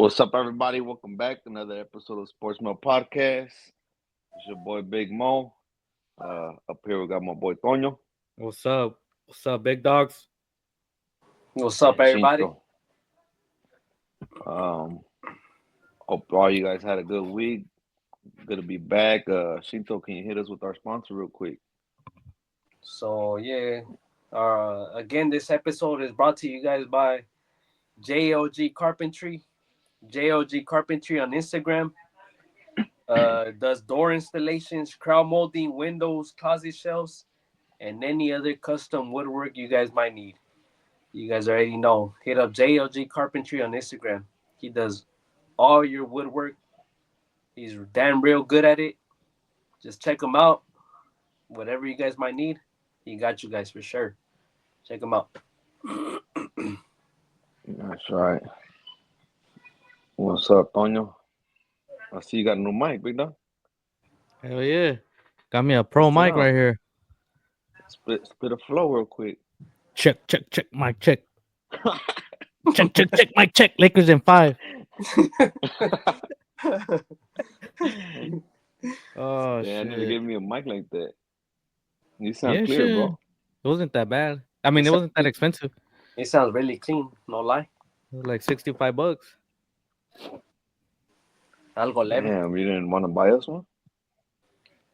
What's up, everybody? Welcome back to another episode of Sports Mill Podcast. It's your boy Big Mo. Up here we got my boy Toño What's up? What's up, big dogs? What's up, and everybody? Shinto. Um, Hope all you guys had a good week. Good to be back. Shinto, can you hit us with our sponsor real quick? So again, this episode is brought to you guys by JOG Carpentry. JOG Carpentry on Instagram. Does door installations, crowd molding, windows, closet shelves, and any other custom woodwork you guys might need. You guys already know. Hit up JOG Carpentry on Instagram. He does all your woodwork. He's damn real good at it. Just check him out. Whatever you guys might need, he got you guys for sure. Check him out. That's right. What's up, Toño? I see you got a new mic, big dog. Hell yeah. Got me a pro Test it mic out. right here. Spit a flow real quick. Check, mic check. check, mic check. Lakers in 5. Oh, Yeah, I need to shit. give me a mic like that. You sound Yeah, clear, shit. bro. It wasn't that bad. I mean, it wasn't that expensive. It sounds really clean, no lie. It was like $65. Algo leve. Damn, you didn't want to buy us one?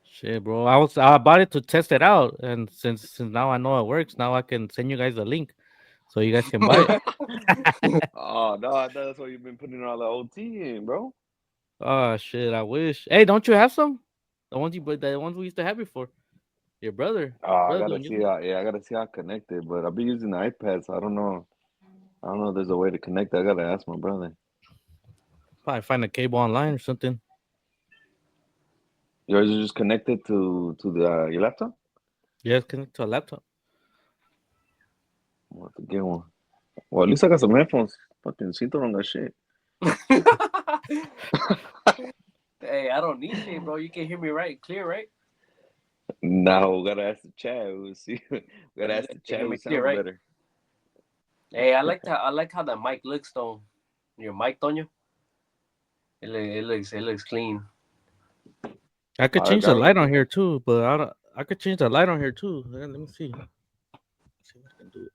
Shit, bro. I bought it to test it out, and since now I know it works, now I can send you guys a link so you guys can buy it. Oh no, I thought that's why you've been putting all the OT in, bro. Oh shit, I wish. Hey, don't you have some? The ones we used to have before. Your brother. Oh, I Brother gotta don't use see it. how. Yeah, I gotta see how I connected. But I've been using the iPad, so I don't know. I don't know if there's a way to connect. I gotta ask my brother. Probably find a cable online or something. Yours is just connected to the your laptop. Yeah, it's connected to a laptop. I'll have to get one. Well, at least I got some headphones. Fucking Cinto on that shit. Hey, I don't need shit, bro. You can hear me clear, right? No, gotta ask the chat. We'll see. Gotta You ask guys the can chat hear who me clear, sounds right? better. Hey, I like how the mic looks though. Your mic, Toño. It looks clean. I could All right, change the got light on here too, but I don't. I could change the light on here too. Let me see. See if I can do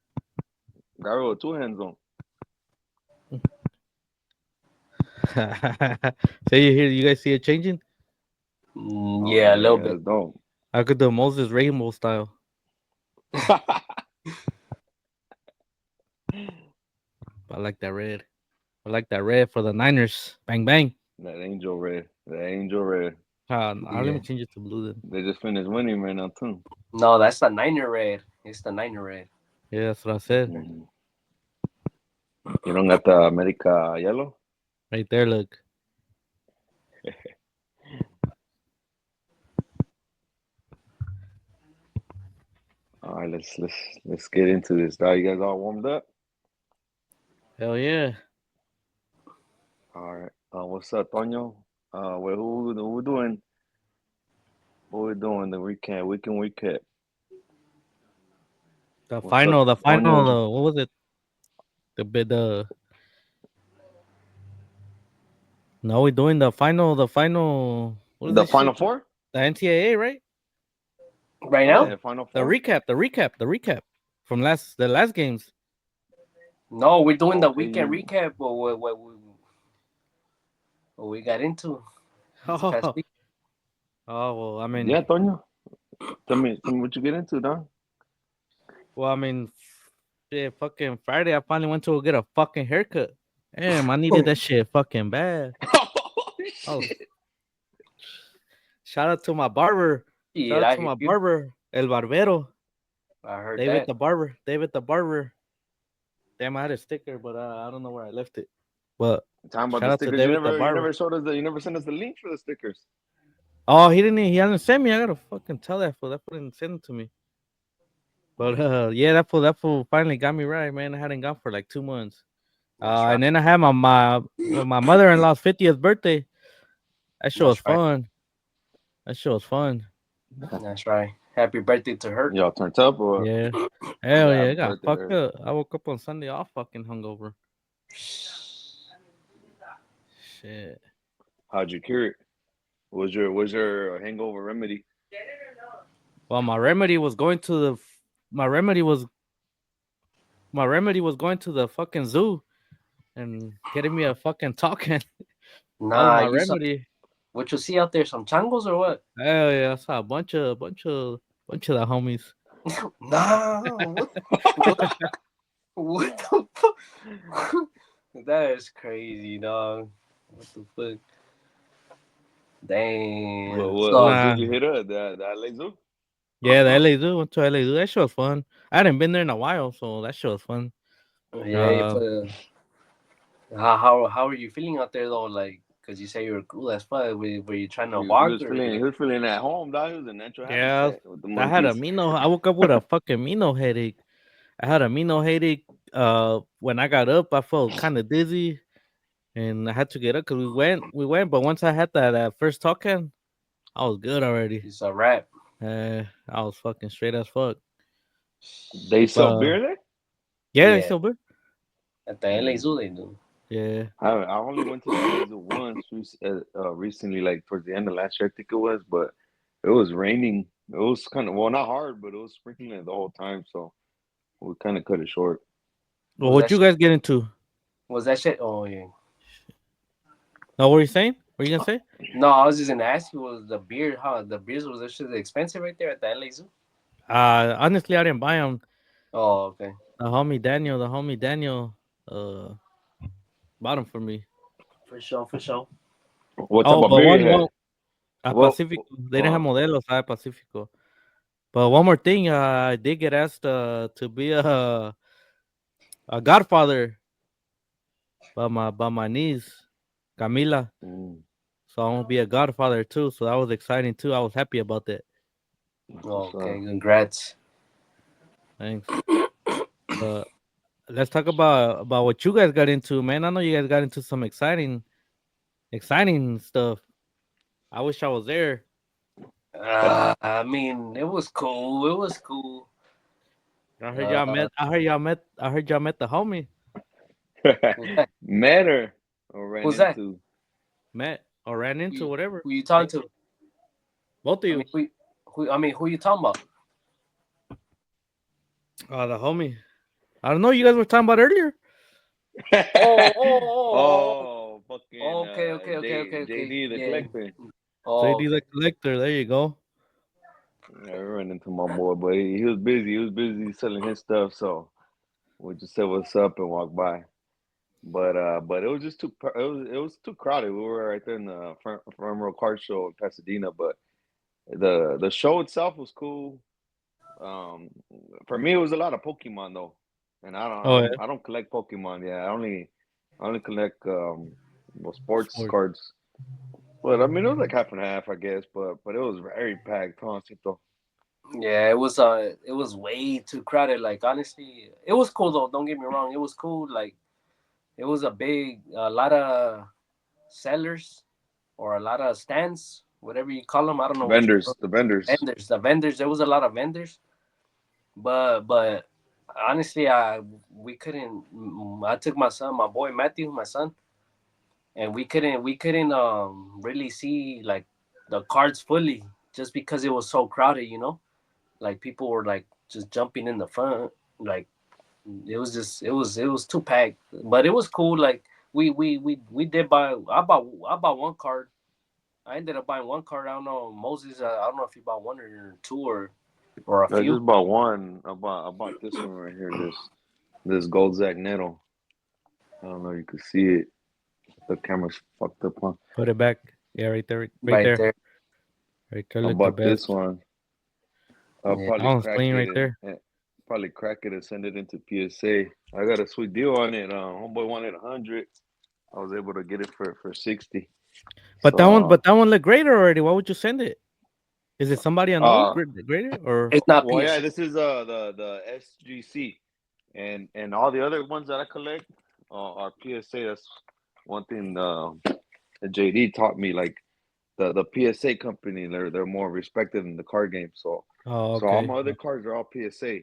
with two hands on. it. Say you hear? You guys see it changing? Oh, Yeah, a little yeah, bit. that's dope. I could do Moses Rainbow style. I like that red. I like that red for the Niners. Bang bang. That angel red. That angel red. Let me Yeah. change it to blue then. They just finished winning right now too. No, that's the Niner red. It's the Niner red. Yeah, that's what I said. Mhm. You don't got the America yellow? Right there, look. All right, let's get into this. Dog, you guys all warmed up? Hell yeah. All right. What's up, Toño? Who we doing? What we doing? The recap, weekend recap. The What's up, final, Toño? what was it? No, we're doing what is The this Final shit? Four? The NCAA, right? Right No, now? Yeah, Final the Four. the recap from the last games. No, we're doing the Okay, weekend recap of what we got into this past Oh, week. well, I mean, yeah, Toño. Tell me what you get into, dog. well, I mean, shit, fucking Friday, I finally went to go get a fucking haircut. Damn, I needed that shit fucking bad. Oh Oh, shit! shout out to my barber. Shout Yeah, out I to hear my you. barber, El Barbero, I heard David that. the barber, David the barber. Damn, I had a sticker, but I don't know where I left it. But Talking about the shout out to stickers. David the You barber. never showed us you never sent us the link for the stickers. Oh, he hasn't sent me. I gotta fucking tell that fool. That fool didn't send it to me. But yeah, that fool finally got me right, man. I hadn't gone for like 2 months. That's right. And then I had my mother in law's 50th birthday. That show was That's right. fun. That show was fun. That's right. Happy birthday to her. Y'all turned up or Yeah. Hell yeah, yeah, happy I got birthday to fucked her. up. I woke up on Sunday all fucking hungover. Shit. How'd you cure it? Was your hangover remedy? Well, my remedy was my remedy was going to the fucking zoo and getting me a fucking talking. That was Nah, my you saw remedy. what you see out there? Some changos or what? Hell yeah, I saw bunch of the homies. Nah, what, what the fuck? That is crazy, dog. What the fuck? What Damn. what So what zoo Nah, you hit up? The LA Zoo? yeah, the LA Zoo. Went to LA Zoo. That shit was fun. I hadn't been there in a while, so that shit was fun. yeah, you Uh, put how are you feeling out there though? Like, cause you say you were cool as fuck. Were you trying to He walk was or feeling he like? was feeling at home, dog. He was in natural yeah, habitat with the I had a monkeys. Mino. I woke up with a fucking Mino headache. I had a Mino headache. When I got up, I felt kind of dizzy, and I had to get up because we went. But once I had that first talking, I was good already. It's a wrap. I was fucking straight as fuck. They Shit. sell But beer there? yeah, they Yeah, still good. at the LA Mm. Zoo they do. Yeah. I only went to the LA Zoo once recently, like towards the end of last year, I think it was, but it was raining. It was kind of, well, not hard, but it was sprinkling it the whole time, so we kind of cut it short. Well, Was what that you shit? guys get into? Was that shit? Oh yeah. No, what are you saying? What are you gonna say? No, I was just gonna ask you, was the beer? How the beers was that shit expensive right there at the LA Zoo? Honestly, I didn't buy them. Oh, okay. The homie Daniel, uh, bought them for me. For sure, for sure. What type Oh, of but beer you one, had? one, a Well, Pacifico. They didn't have uh, Modelos. I had Pacifico. But one more thing, I did get asked to be a godfather by my niece, Camila. mm, So I'm gonna be a godfather too. So that was exciting too. I was happy about that. what's Okay, congrats. Thanks. But let's talk about what you guys got into, man. I know you guys got into some exciting stuff. I wish I was there. I mean, it was cool. It was cool. I heard y'all Uh, met. I heard y'all met. I heard y'all met the homie. who's that? met her or ran Who's that? into. Met or ran into whatever. Who you talking to? Both of I mean, you. who you talking about? The homie. I don't know. You guys were talking about earlier. Oh, oh, oh, Oh, oh. fucking Okay, okay, okay, okay, okay. JD the Yeah. collector. Oh, JD okay. the collector. There you go. I ran into my boy, but he was busy. He was busy selling his stuff, so we just said what's up and walked by. But it was just it was too crowded. We were right there in the front row car show in Pasadena, but the show itself was cool. Um, for me, it was a lot of Pokemon though, and I don't I Oh yeah. don't I don't collect Pokemon. Yeah, I only collect well, sports Sport. cards. But I mean, it was like half and half, I guess. But it was very packed, huh, Cito? yeah. It was way too crowded. Like honestly, it was cool though. Don't get me wrong. It was cool. Like it was a lot of sellers or a lot of stands, whatever you call them. I don't know what you call Vendors, the vendors. them. Vendors. The vendors. There was a lot of vendors, but honestly, I we couldn't. I took my son, my boy Matthew, my son, and we couldn't really see like the cards fully just because it was so crowded. Like people were like just jumping in the front, like it was too packed. But it was cool. Like we did buy. I bought one card. I ended up buying one card. I don't know Moses. I don't know if you bought one or two or a I few. just bought one. I bought this one right here. This gold Zagnetto. I don't know if you can see it. The camera's fucked up, huh? Put it back. Yeah, right there. Right Right there. there. Right there. I Look the bought this best. one. I'll Yeah. That probably one's crack clean it right there. and probably crack it and send it into PSA. I got a sweet deal on it. Homeboy wanted 100. I was able to get it for 60. But that one, So but that one looked great already. Why would you send it? Is it somebody I know? uh Greater or It's not well, yeah, PS. this is the SGC, and all the other ones that I collect are PSA. That's one thing that JD taught me. Like the PSA company, they're more respected in the card game. So Oh, so all okay. my other cards are all PSA.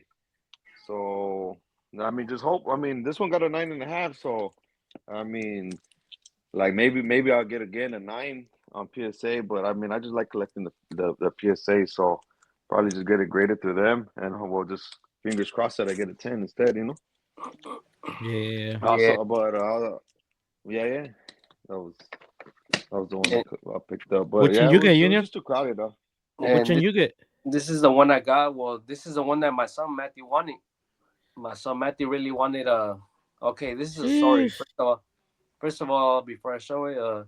So I mean, just hope. I mean, this one got a 9.5. So I mean, Like maybe I'll get again a 9 on PSA, but I mean I just like collecting the PSA, so probably just get it graded through them, and we'll just fingers crossed that I get a 10 instead. Yeah. Yeah, Also, but yeah, that was that was the one and, I picked up. But Which one yeah, you get, it was Union? just too crowded though. Which and one you get? this is the one I got. Well, this is the one that my son Matthew wanted. My son Matthew really wanted. Okay, this is a story. Sheesh. First of all, before I show it,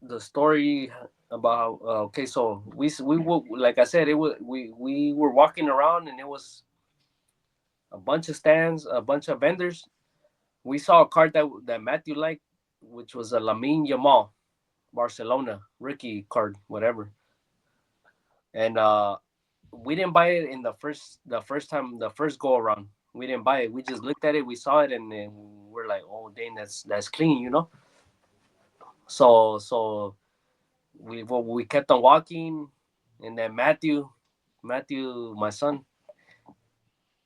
the story about okay, so like I said, it was we were walking around and it was a bunch of stands, a bunch of vendors. We saw a card that Matthew liked, which was a Lamine Yamal, Barcelona rookie card, whatever. And we didn't buy it in the first time, the first go around. We didn't buy it. We just looked at it, we saw it, and then we're like, oh dang, that's clean. So we kept on walking, and then Matthew, my son,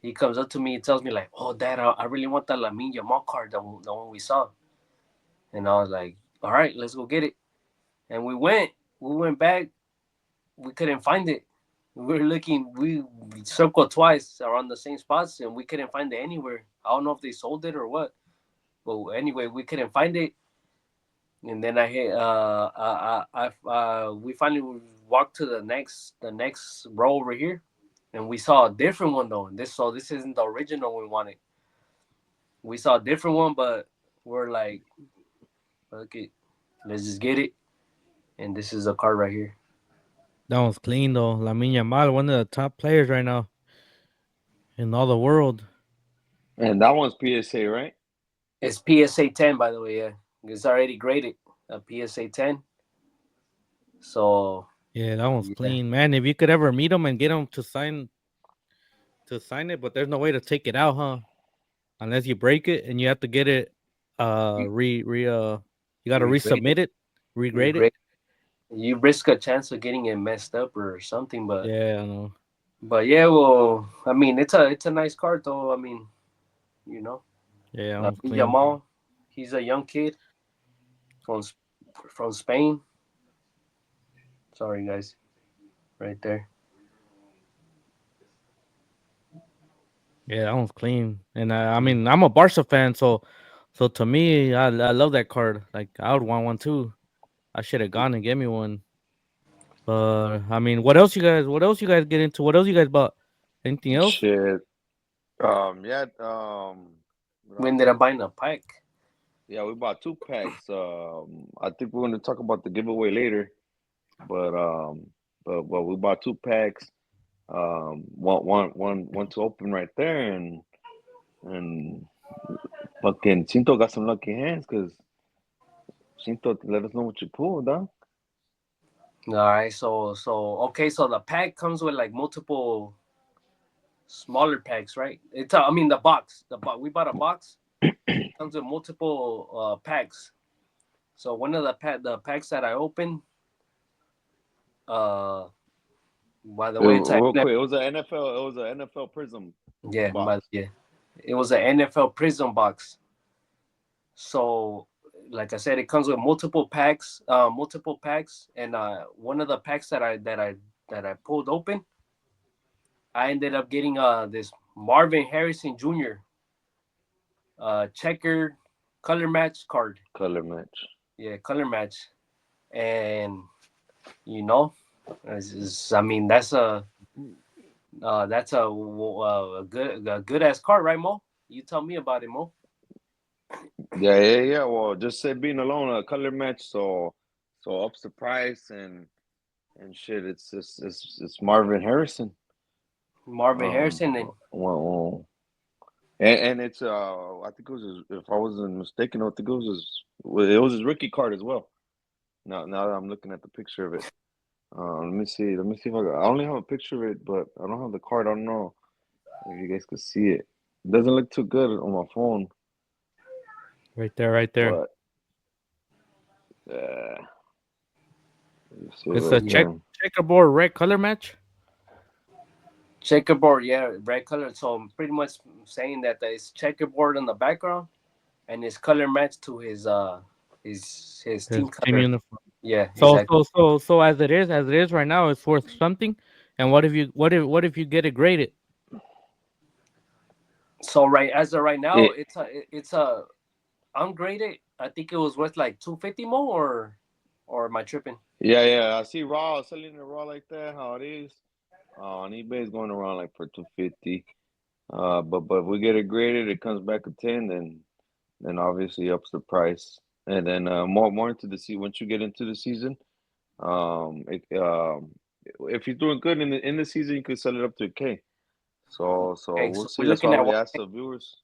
he comes up to me, he tells me like, oh dad, I really want that Lamine Yamal card, the one we saw. And I was like, all right, let's go get it. And we went back, we couldn't find it. We were looking, we circled twice around the same spots, and we couldn't find it anywhere. I don't know if they sold it or what, but anyway, we couldn't find it. And then I hit, we finally walked to the next row over here, and we saw a different one though. This isn't the original we wanted. We saw a different one, but we're like, okay, let's just get it. And this is a card right here. That one's clean though. Lamine Yamal, one of the top players right now in all the world. And that one's PSA, right? It's PSA 10, by the way. Yeah, it's already graded a PSA 10. So Yeah, that one's yeah, clean, man. If you could ever meet him and get him to sign it, but there's no way to take it out, huh? Unless you break it and you have to get it you, you gotta you grade it, resubmit it, you regrade it. grade, you risk a chance of getting it messed up or something. But Yeah, I know. but yeah, well, I mean, it's a nice card though. I mean, you know, Yeah, that one's Lamine clean. Yamal, he's a young kid from from Spain. Sorry, guys, right there. Yeah, that one's clean. And I mean, I'm a Barca fan, so to me, I love that card. Like I would want one too. I should have gone and get me one. But I mean, what else you guys? What else you guys get into? What else you guys bought? Anything else? Shit. Yeah. What We else? ended up buying a pack. Yeah, we bought 2 packs. I think we're gonna talk about the giveaway later, but we bought 2 packs. One to open right there, and fucking Cinto got some lucky hands because Cinto let us know what you pulled, huh? All right, so okay, so the pack comes with like multiple smaller packs, right? I mean the box. We bought a box. It comes with multiple packs. So one of the packs that I opened, uh, by the way, it's a Real quick, it was an NFL. It was an NFL Prism yeah, but box. yeah, it was an NFL Prism box. So like I said, it comes with multiple packs, and one of the packs that I pulled open, I ended up getting this Marvin Harrison Jr. Checkered color match card. Color match. Yeah, color match, and you know, I mean that's a good ass card, right, Mo? You tell me about it, Mo. Yeah. Well, just say being alone a color match, so ups the price and shit. It's Marvin Harrison. Marvin Um, Harrison, and well, and it's I think it was if I wasn't mistaken, I think it was his rookie card as well. Now that I'm looking at the picture of it, let me see. Let me see if I only have a picture of it, but I don't have the card. I don't know if you guys could see it. It doesn't look too good on my phone, Right there, right there. but uh, you see it It's a right yeah, there. checkerboard red color match. checkerboard, yeah, red color. So I'm pretty much saying that it's checkerboard on the background, and it's color matched to his his His team team color. uniform. Yeah, So exactly. so so so as it is right now, it's worth something. And what if you get it graded? So right as of right now, Yeah, it's a ungraded. I think it was worth like 250 more, or am I tripping? yeah. I see raw selling it raw like that. How it is on eBay is going around like for 250. But if we get it graded, it comes back a 10, then obviously ups the price. And then more into the season. Once you get into the season, it, if you're doing good in the season, you could sell it up to a K. So Okay, we'll so see. we're That's looking why at we one. asked the viewers.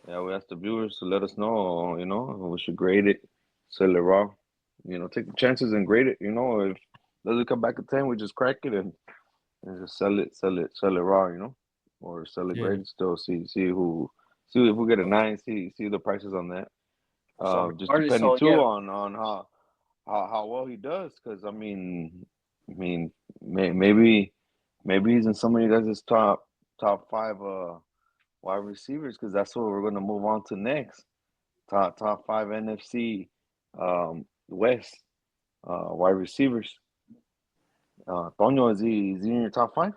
Yeah, we asked the viewers to let us know. We should grade it, sell it raw. Take the chances and grade it. If it doesn't come back a 10, we just crack it and just sell it raw. Or sell it Yeah. graded still. See if we get a 9. See the prices on that. So Just regardless, depending so too yeah. on how well he does. Because I mean, maybe he's in some of you guys' top five wide receivers. Because that's what we're gonna move on to next. Top five NFC West wide receivers. Tonyo, is he in your top five?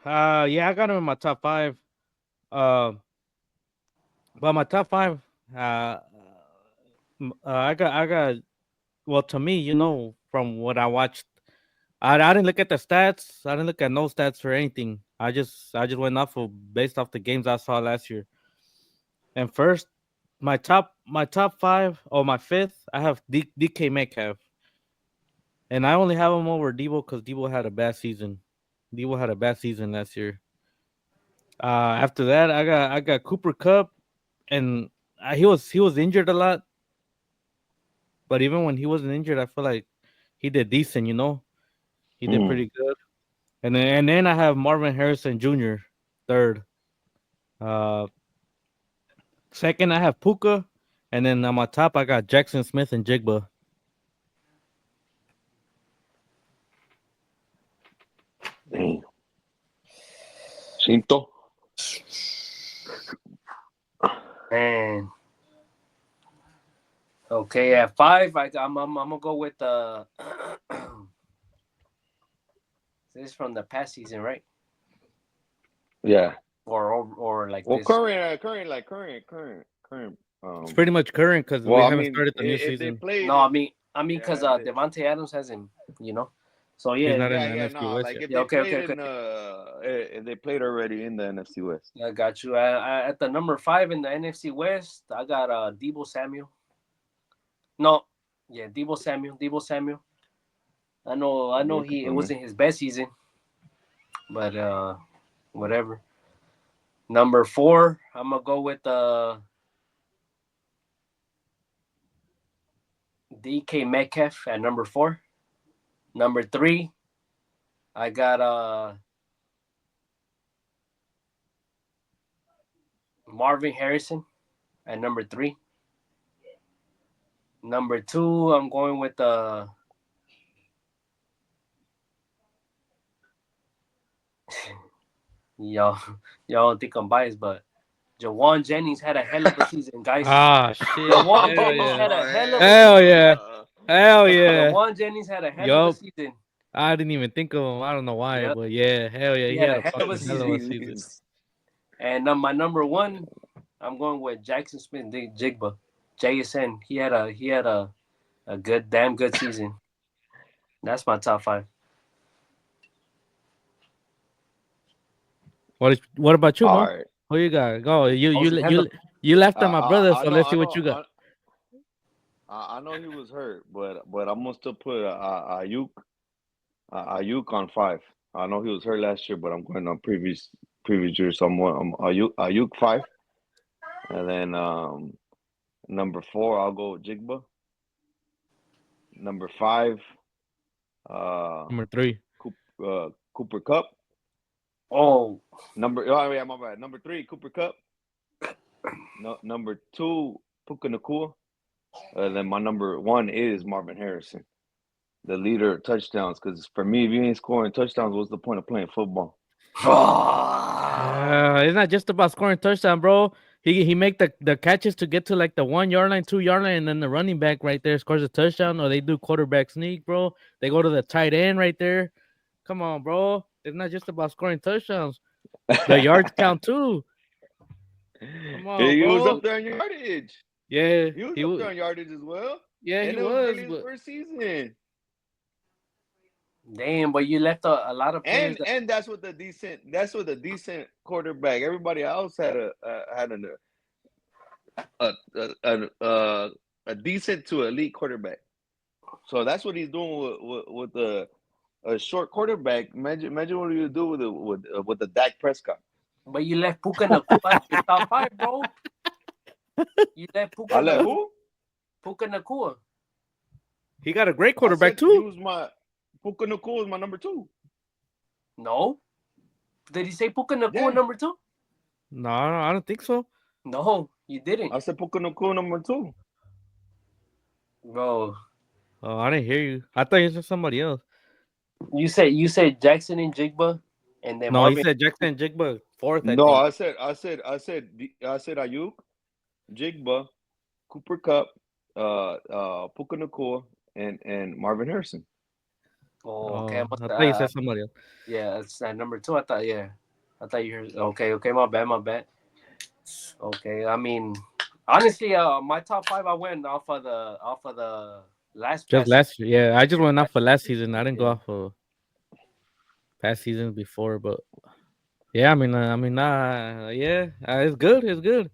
Yeah, I got him in my top five. Uh, but my top five, uh, I got. Well, to me, from what I watched, I didn't look at the stats. I didn't look at no stats or anything. I just went off of based off the games I saw last year. And first, my top five or my fifth, I have DK Metcalf, and I only have him over Debo because Debo had a bad season. Debo had a bad season last year. After that, I got Cooper Cup, and he was injured a lot. But even when he wasn't injured, I feel like he did decent. He did Mm. pretty good. And then I have Marvin Harrison Jr. third. Uh, Second I have Puka, and then on my top I got Jackson Smith and Jigba. Damn. Shinto. And okay, at five, I'm gonna go with this is from the past season, right? Yeah. Or like Well, this. current. It's pretty much current because we Well, I haven't mean, started the new if they season. played No, it, I mean, yeah, because Devontae Adams hasn't, you know. So He's yeah, not in yeah, the yeah. NFC No, West like yet. if yeah. they Okay, played okay, okay. in, if they played already in the NFC West. I got you. At the number five in the NFC West, I got Debo Samuel. No, yeah, Debo Samuel. Debo Samuel. I know Good he it for me. wasn't his best season, but whatever. Number four, I'm gonna go with DK Metcalf at number four. Number three, I got Marvin Harrison at number three. Number two, I'm going with y'all y'all don't think I'm biased, but Jawan Jennings had a hell of a season, guys. Ah, shit! Jawan Hell Jennings yeah! had a hell of a Hell season. yeah! Hell yeah! Jawan Jennings had a hell of a Yup. season. I didn't even think of him. I don't know why, Yep, but yeah, hell yeah, he he had had a a hell of a fucking hell of season. a season. And my number one, I'm going with Jackson Smith Jigba, JSN. He had a good, damn good season. That's my top five. What about you, All Mo? right. Who you got? Go. You Oh, you you le- had the you you left on my brother, I so know, let's I see what know, you got. I know he was hurt, but I'm gonna still put Ayuk on 5. I know he was hurt last year, but I'm going on previous year. So I'm Ayuk 5, and then number 4 I'll go with Jigba. Number 5, uh, Number three. Cooper Cup. oh Oh yeah, my bad. Number 3 Cooper Cup. No, number 2 Puka Nakua. And then my number 1 is Marvin Harrison, the leader of touchdowns. Because for me, if you ain't scoring touchdowns, what's the point of playing football? It's not just about scoring touchdown, bro. he make the catches to get to like the 1 yard line, 2 yard line, and then the running back right there scores a touchdown, or they do quarterback sneak, bro. They go to the tight end right there. Come on, bro. It's not just about scoring touchdowns. The yards count too. Come on, He was bro. up there on yardage. Yeah, He was he up there was. on yardage as well, Yeah, he and it was was. barely his But first season. Damn, but you left a lot of players that. And that's what the decent quarterback. Everybody else had a a, a, a, a decent to elite quarterback. So that's what he's doing with a short quarterback. Imagine what you do with the Dak Prescott. But you left Puka Nakua at your top five, bro. You left I let who? Puka Nakua. he got a great I quarterback said he too. was my Puka Nakua was my number two. No, did he say Puka Nakua Yeah, number two? No, I don't think so. No, you didn't, I said Puka Nakua number two. bro. Oh, I didn't hear you. I thought you said somebody else. You said Jackson and Jigba, and then No, he Marvin. said Jackson Jigba fourth, I No, think. I said Ayuk, Jigba, Cooper Cup, Puka Nakua, and Marvin Harrison. Oh, okay. I Oh, must, I thought you said somebody else. yeah, it's that number two. I thought, yeah, I thought you heard. Okay, okay, my bad, my bad. Okay, I mean, honestly, my top five, I went off of the last Just pass. last year. Yeah, I just went off for last season. I didn't go Yeah, off for past seasons before, but yeah, yeah, it's good. It's good.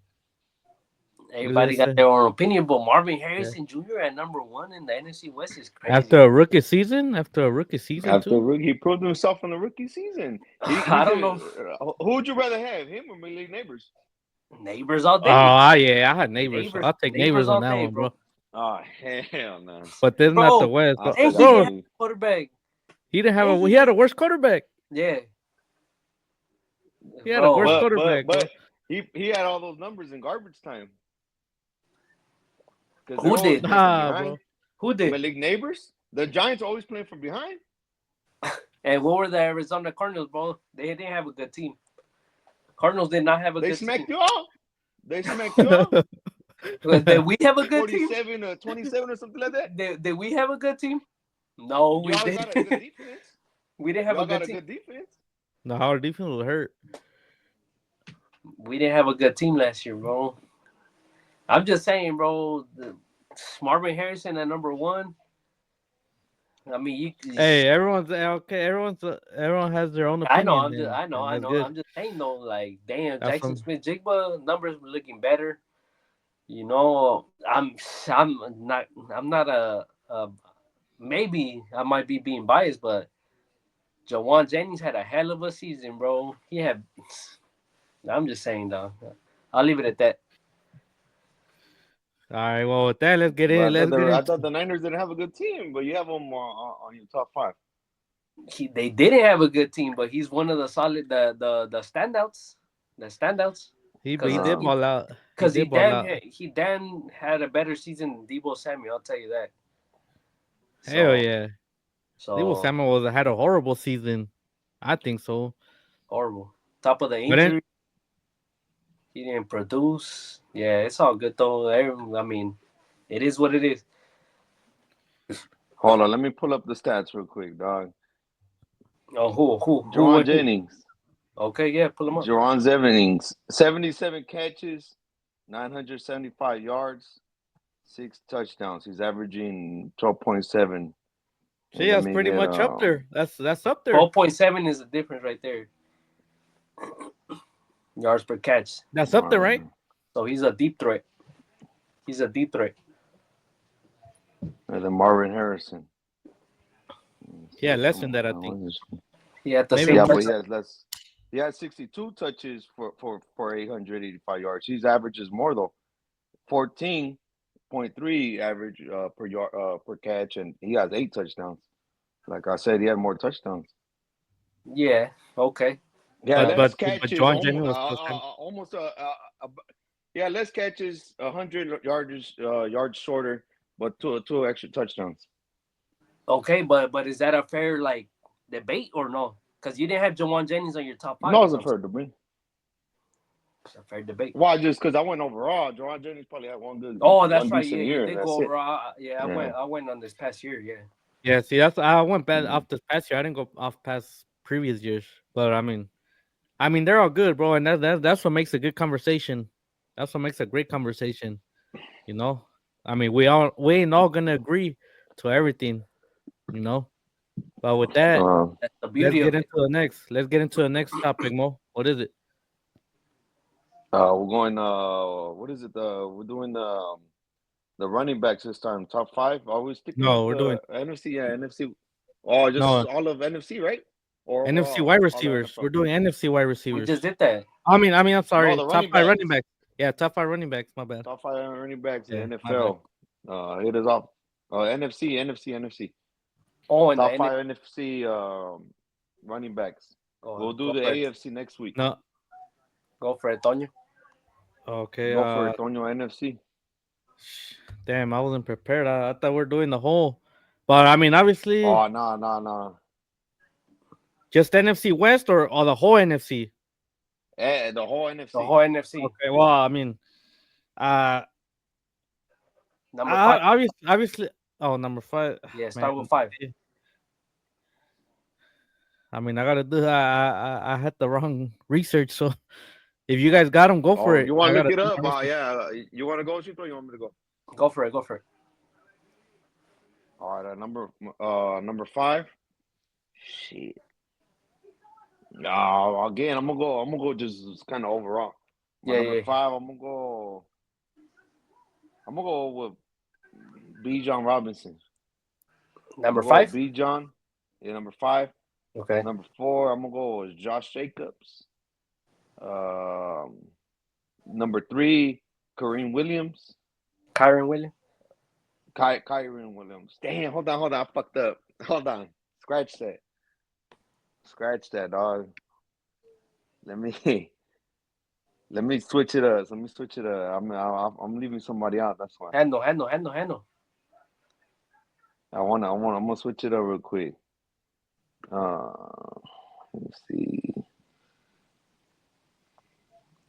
everybody It's, got their own opinion, but Marvin yeah. Harrison Jr. at number one in the NFC West is crazy. After a rookie season After too. rookie, he proved himself in the rookie season. He I don't could. know, Who would you rather have, him or Malik Neighbors? neighbors all Oh, day, yeah, I had neighbors. neighbors, I'll take neighbors neighbors on all that day, one, bro. bro. Oh hell no! But this not the Bro, West. I But still and got he didn't bro, have Malik. a quarterback. he didn't have And a. he He had a had, worse quarterback. yeah, He had a worse bro. quarterback, bro. But he had all those numbers in garbage time because they're Who always did? playing from Nah, behind. bro. Who did? Malik Neighbors, the Giants are always playing from behind. And what were the Arizona Cardinals, bro? They didn't have a good team. Cardinals did not have a They good team. smacked you off. They smacked you off. Did we have a good team? 47 or 27 or something like that. Did we have a good team? No, we Y'all didn't. got a good defense. We didn't have a Y'all got good a team. good defense. No, our defense was hurt. We didn't have a good team last year, bro. I'm just saying, bro. Marvin Harrison at number one. I mean, you Hey, everyone's okay. Everyone has their own I know. opinion, I know. and I that's know. good. I'm just saying though. Like, damn, That's Jackson some. Smith Jigba numbers were looking better. You know, I'm not. I'm not a. Maybe I might be being biased, but Jawan Jennings had a hell of a season, bro. He had. I'm just saying, though. I'll leave it at that. All right. Well, with that, let's get But in. Let's get I into. thought the Niners didn't have a good team, but you have them on your top five. They didn't have a good team, but he's one of the solid, the standouts, the standouts. He Because did he, ball out. He cause he did ball damn out. he damn had a better season than Debo Samuel. I'll tell you that. Hell So yeah. Debo so Samuel had a horrible season. I think so. horrible. Top of the But then, injury, he didn't produce. Yeah, it's all good though. I mean, it is what it is. Hold on, let me pull up the stats real quick, dog. Oh, who Jawan went who? Jennings. Okay, yeah, pull him up. Jawan Jennings, 77 catches, 975 yards, 6 touchdowns. He's averaging 12.7. see, And let that's me pretty get much up there. That's up there. 12.7 is the difference right there. Yards per catch. That's up there, right? So he's a deep threat. He's a deep threat. and then Marvin Harrison. Yeah, less than that, I think. He had the Maybe same Yeah, but more. touch. he has less. He has 62 touches for 885 yards. His average is more though, 14.3 average per yard per catch, and he has 8 touchdowns. Like I said, he had more touchdowns. Yeah. Okay. Yeah, But Uh, less but but catches, John Jennings was still stand. almost yeah, less catches, 100 yards yards shorter, but two extra touchdowns. okay, but is that a fair like debate or no? Because you didn't have Jawan Jennings on your top five. No, Is it's a what I'm saying. fair to me. It's a fair debate. Well, just because I went overall, Jawan Jennings probably had one good, Oh, one that's right. Yeah, decent you year, and did go that's it. over. Yeah, Yeah. I went on this past year. Yeah. Yeah, see, that's I went bad Mm. off this past year. I didn't go off past previous years, but I mean, they're all good, bro, and that's what makes a good conversation. That's what makes a great conversation. You know, I mean, we ain't all gonna agree to everything. You know, but with that, Uh, That's the let's beauty get of into it. the next. Let's get into the next topic, Mo. What is it? we're going. What is it? We're doing the running backs this time. Top five. Are we sticking No, with we're doing the NFC? Yeah, NFC. Oh, just no all of NFC, right? Or NFC overall, wide all of receivers. We're NFL. doing NFC wide We just receivers. did that. I'm No, sorry. the Top running five running backs. backs. Yeah, top five running backs. My bad. Top five running backs in the Yeah, my bad. NFL. Hit us off. NFC. Oh, and the Top NF. five NFC running backs. We'll do Go the for it. AFC next week. No, Go for it, Toño. okay. Go for it, Tonyo NFC. Damn, I wasn't prepared. I thought we are doing the whole, but I mean, obviously, Oh no. just NFC West or the whole NFC. The whole The NFC. whole NFC. Okay, well, I mean, uh, Number five. obviously, oh, number five, Yeah, man. start with five. I mean, I gotta do. I had the wrong research, so if you guys got them, go for Oh, if it. you want I to look gotta it do up, my research. yeah. You want to go, Chito? You want me to go? Go for it. Go for it. All right, number five. Shit. No, again, I'm gonna go. I'm gonna go just kind of overall. My Yeah, number yeah. five. I'm gonna go. I'm gonna go with B. John Robinson. I'm Number gonna go with five. B. John. Yeah, number five. Okay. Number four. I'm gonna go with Josh Jacobs. Um, number three, Kareem Williams. Kyron Williams. Kyron Williams. Damn, hold on. I fucked up. Hold on. Scratch that. Scratch that, dog. Let me let me switch it up. Let me switch it up. I'm leaving somebody out. That's why. Handle. I'm gonna switch it up real quick. Uh, let me see.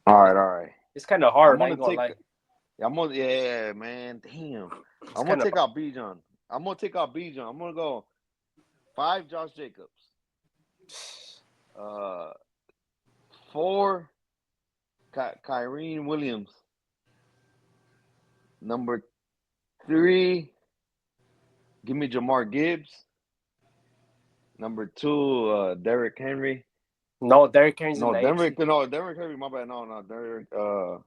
All right. It's kind of I'm hard. I gonna ain't gonna take. lie. Yeah, man. Damn. It's I'm gonna kind of take out Bijan. I'm gonna take out Bijan. I'm gonna go five, Josh Jacobs. Uh, four, Kyrene Williams. Number three, give me Jamar Gibbs. Number two, Derrick Henry. no. Derrick Henry's in No, the AFC. Derrick Henry. My bad. No, Derrick. I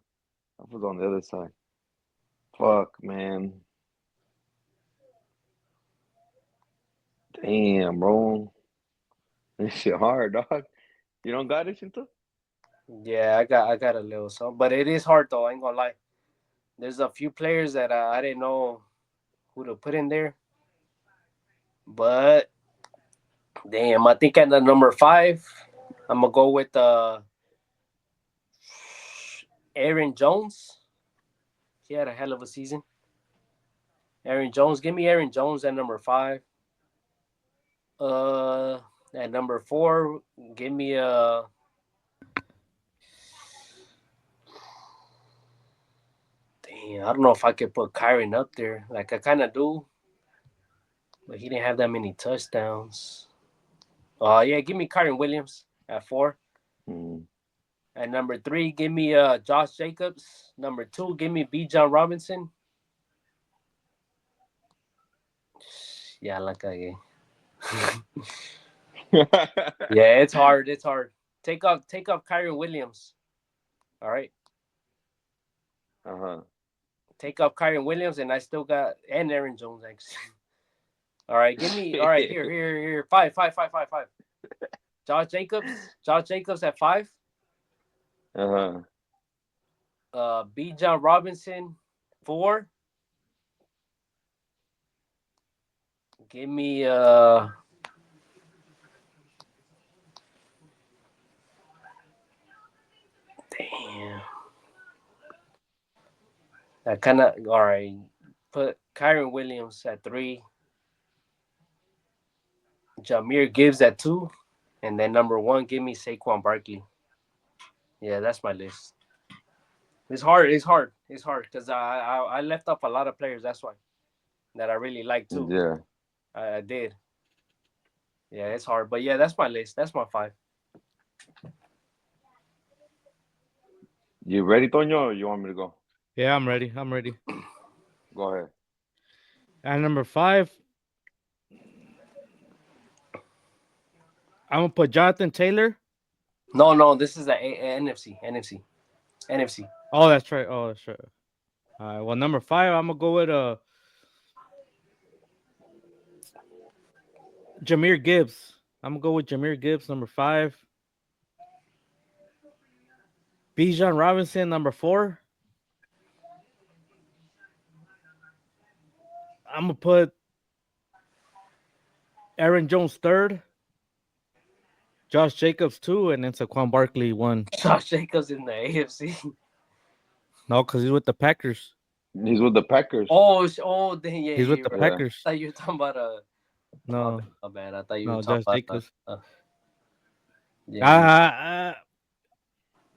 was on the other side. Fuck, man. Damn, bro. This shit hard, dog. You don't got it, Shinto? Yeah, I got a little some, but it is hard though. I ain't gonna lie. There's a few players that I didn't know who to put in there, but damn, I think at the number five, I'm gonna go with Aaron Jones. He had a hell of a season. Aaron Jones, give me Aaron Jones at number five. Uh, at number four, give me damn, I don't know if I could put Kyron up there. Like I kind of do, but he didn't have that many touchdowns. Yeah, give me Kyron Williams at four. Mm. At number three, give me Josh Jacobs. Number two, give me B. John Robinson. Yeah, like I yeah, it's hard. It's hard. Take off Kyron Williams. All right. Uh-huh. Take off Kyron Williams, and I still got and Aaron Jones actually. All right, give me all right, here. Five. Josh Jacobs. Josh Jacobs at five. Uh-huh. B. John Robinson, four. Give me damn. I kinda all right. Put Kyron Williams at three. Jameer Gibbs at two. And then number one, give me Saquon Barkley. Yeah, that's my list. It's hard. It's hard. It's hard because I left off a lot of players. That's why that I really like too. Yeah. I did. Yeah, it's hard. But yeah, that's my list. That's my five. You ready, Toño, or you want me to go? Yeah, I'm ready. I'm ready. Go ahead. At number five, I'm gonna put Jonathan Taylor. No, no, this is the NFC. NFC. NFC. Oh, that's right. Oh, that's right. All right. Well, number five, I'm gonna go with Jameer Gibbs. I'm gonna go with Jameer Gibbs, number five. Bijan Robinson, number four. I'm gonna put Aaron Jones third, Josh Jacobs two, and then Saquon Barkley one. Josh Jacobs in the AFC. No, because he's with the Packers. He's with the Packers. Oh, then yeah, He's with you're the right. Yeah. Packers. I thought you were talking about my bad, No, my bad. I thought you were no, talking Josh about Jacobs. yeah. Uh,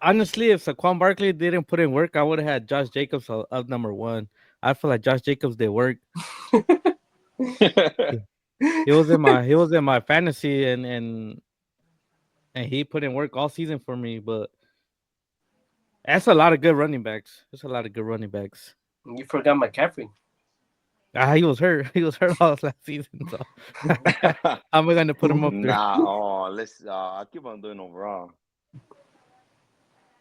honestly, if Saquon Barkley didn't put in work, I would have had Josh Jacobs up number one. I feel like Josh Jacobs did work. He he was in my fantasy and he put in work all season for me. But that's a lot of good running backs. That's a lot of good running backs. You forgot McCaffrey. He was hurt. He was hurt all last season. So I'm gonna put him up there. Nah, oh, let's. I keep on doing overall.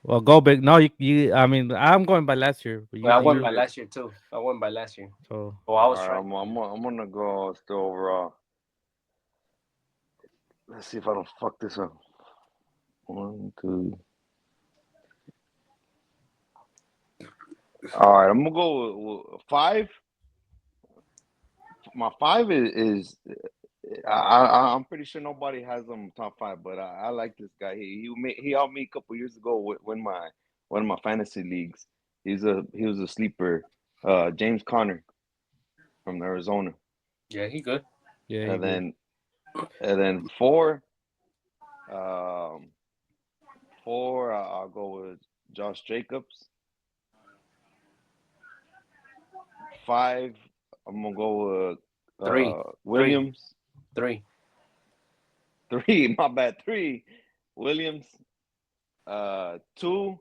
Well, go big. No, you. I mean, I'm going by last year, but Well, I won you. by last year too. I won by last year. So Oh, I All was right, trying. I'm gonna go still overall. Let's see if I don't fuck this up. One, two. All right, I'm gonna go with five. My five is I'm pretty sure nobody has them top five, but I like this guy. He helped me a couple years ago win my one of my fantasy leagues. He was a sleeper. James Conner from Arizona, Yeah, he good. yeah, he and good. then four. Um, four. I'll go with Josh Jacobs. Five. I'm gonna go with Three, three, Williams. three. Three. My bad. Three. Williams. Two.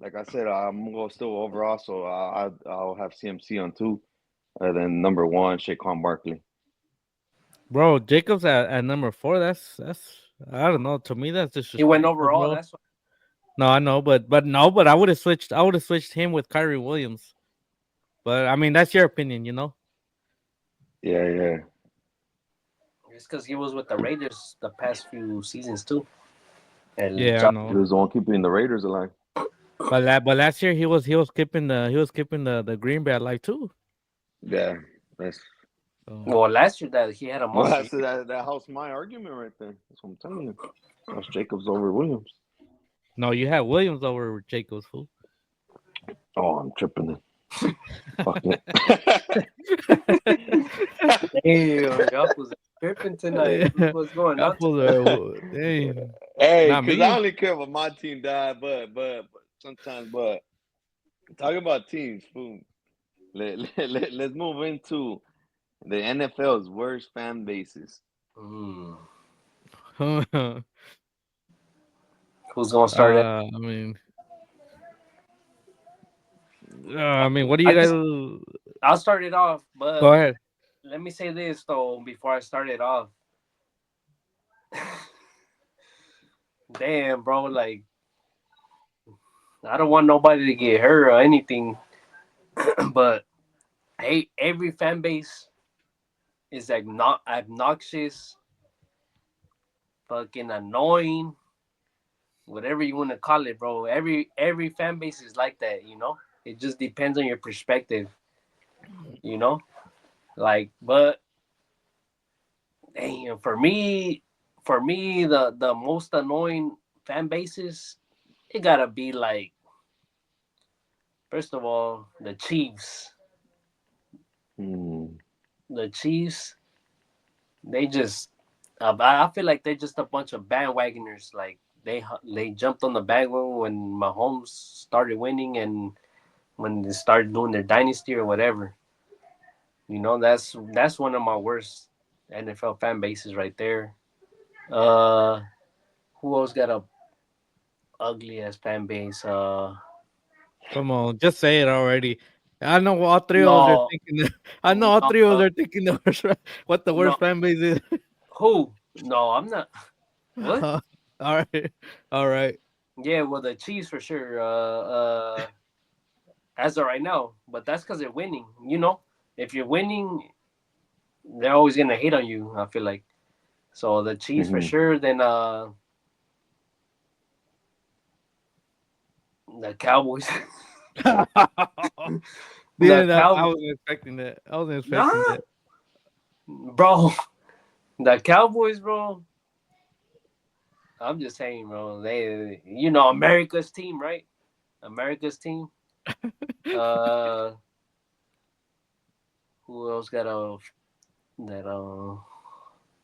Like I said, I'm gonna go still overall, so I'll have CMC on two, and then number one, Saquon Barkley. Bro, Jacobs at number four. That's I don't know. To me, that's He went disrespectful, overall. bro. That's why. No, I know, but no, but I would have switched. I would have switched him with Kyrie Williams. But I mean, that's your opinion, you know. Yeah, yeah. It's because he was with the Raiders the past few seasons too. And Yeah, I Josh, He know. was the one keeping the Raiders alive. But last year he was keeping the Green Bay alive too. Yeah, that's So well, last year that he had a well. monster. That helps my argument right there. That's what I'm telling you. Josh Jacobs over Williams. no, you had Williams over Jacobs, fool. Oh, I'm tripping it. Fuck it. Damn, y'all was tripping tonight. What's going Y'all on fools tonight? are dang, Hey, not because I me. only care about my team, died, but sometimes, but talking about teams, fool. Let's move into the NFL's worst fan bases. Mm. I Who's gonna start it? mean, what do I you just guys? I'll start it off, Go but ahead. let me say this though before I start it off. Damn, bro, like I don't want nobody to get hurt or anything, but hey, every fan base is like not obnoxious, fucking annoying, whatever you want to call it, bro. Every fan base is like that, you know. It just depends on your perspective, you know. Like, but damn, for me, the most annoying fan bases, it gotta be like first of all the Chiefs. Hmm. The Chiefs, they just, I feel like they're just a bunch of bandwagoners. Like they jumped on the bandwagon when Mahomes started winning and when they started doing their dynasty or whatever. That's one of my worst NFL fan bases right there. Uh, who else got a ugly ass fan base? Come on, just say it already. I know all three of us are No, thinking. I know all no, three of us are thinking the worst, what the no. worst fan base is. Who? No, I'm not. What? All right, all right. Yeah, well, the Chiefs for sure. As of right now, but that's because they're winning. If you're winning, they're always gonna hate on you. I feel like so the Chiefs for Hmm. sure. Then the Cowboys. the Didn't I Cow, wasn't expecting that. I wasn't expecting nah, that. bro. The Cowboys, bro. I'm just saying, bro. America's team, right? America's team. Uh, who else got a that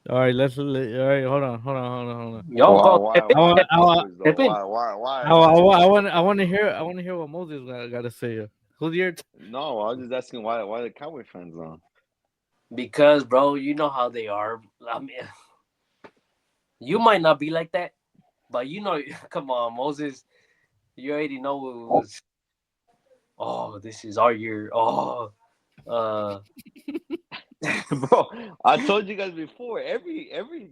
All right, all right. Hold on. Y'all Why? go Why? step in, I Why want, the step I want, Cowboys in, though? step in. Why? I Why? want, I want, I want to hear what Moses gotta say. No, I was just asking why. Why the Cowboy fans on? Because, bro, you know how they are. I mean, you might not be like that, but come on, Moses. You already know it was. Oh, this is our year. Oh, uh, Bro, I told you guys before. Every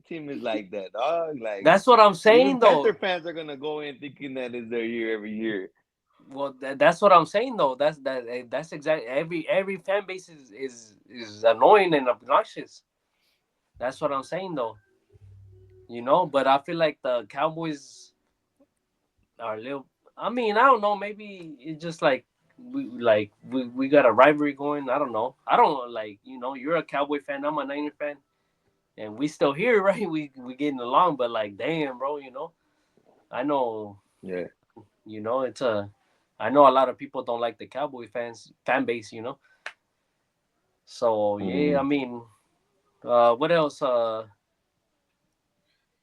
team is like that, dog. Like that's what I'm even saying, Panther though. fans are gonna go in thinking that is their year every year. Well, that's what I'm saying, though. That's exactly every fan base is annoying and obnoxious. That's what I'm saying, though. But I feel like the Cowboys are a little. I mean, I don't know. Maybe it's just like we got a rivalry going. I don't know. I don't know. Like you're a Cowboy fan. I'm a Niner fan, and we still here, right? We getting along, but like, damn, bro. I know. Yeah. It's a. I know a lot of people don't like the Cowboy fan base. So yeah, I Mm. mean, what else?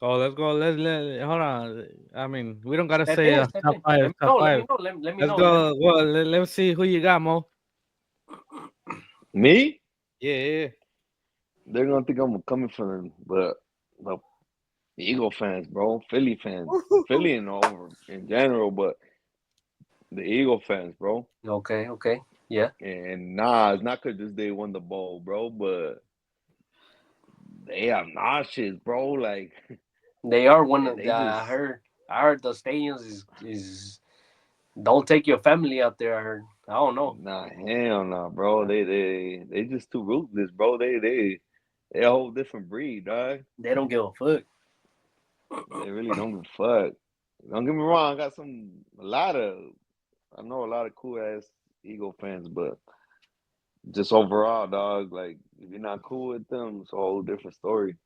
Oh, let's go. Hold on. I mean, we don't gotta Step say in, step top in. five. Let me Top know. Let me five. know. Let me Let's know. Let me. go. Well, let's see who you got, Mo. Me? Yeah. They're gonna think I'm coming for them, but the Eagle fans, bro, Philly fans, Philly and over in general, but the Eagle fans, bro. Okay. Okay. Yeah. And nah, it's not because they won the bowl, bro, but they are nauseous, bro. Like They are one they, of they the. just I heard the stadiums is don't take your family out there. I heard. I don't know. nah, hell nah, bro. They just too ruthless, bro. They a whole different breed, dog. They don't give a fuck. They really don't give a fuck. Don't get me wrong, I got a lot of I know a lot of cool ass Eagle fans, but just overall, dog, like if you're not cool with them, it's a whole different story.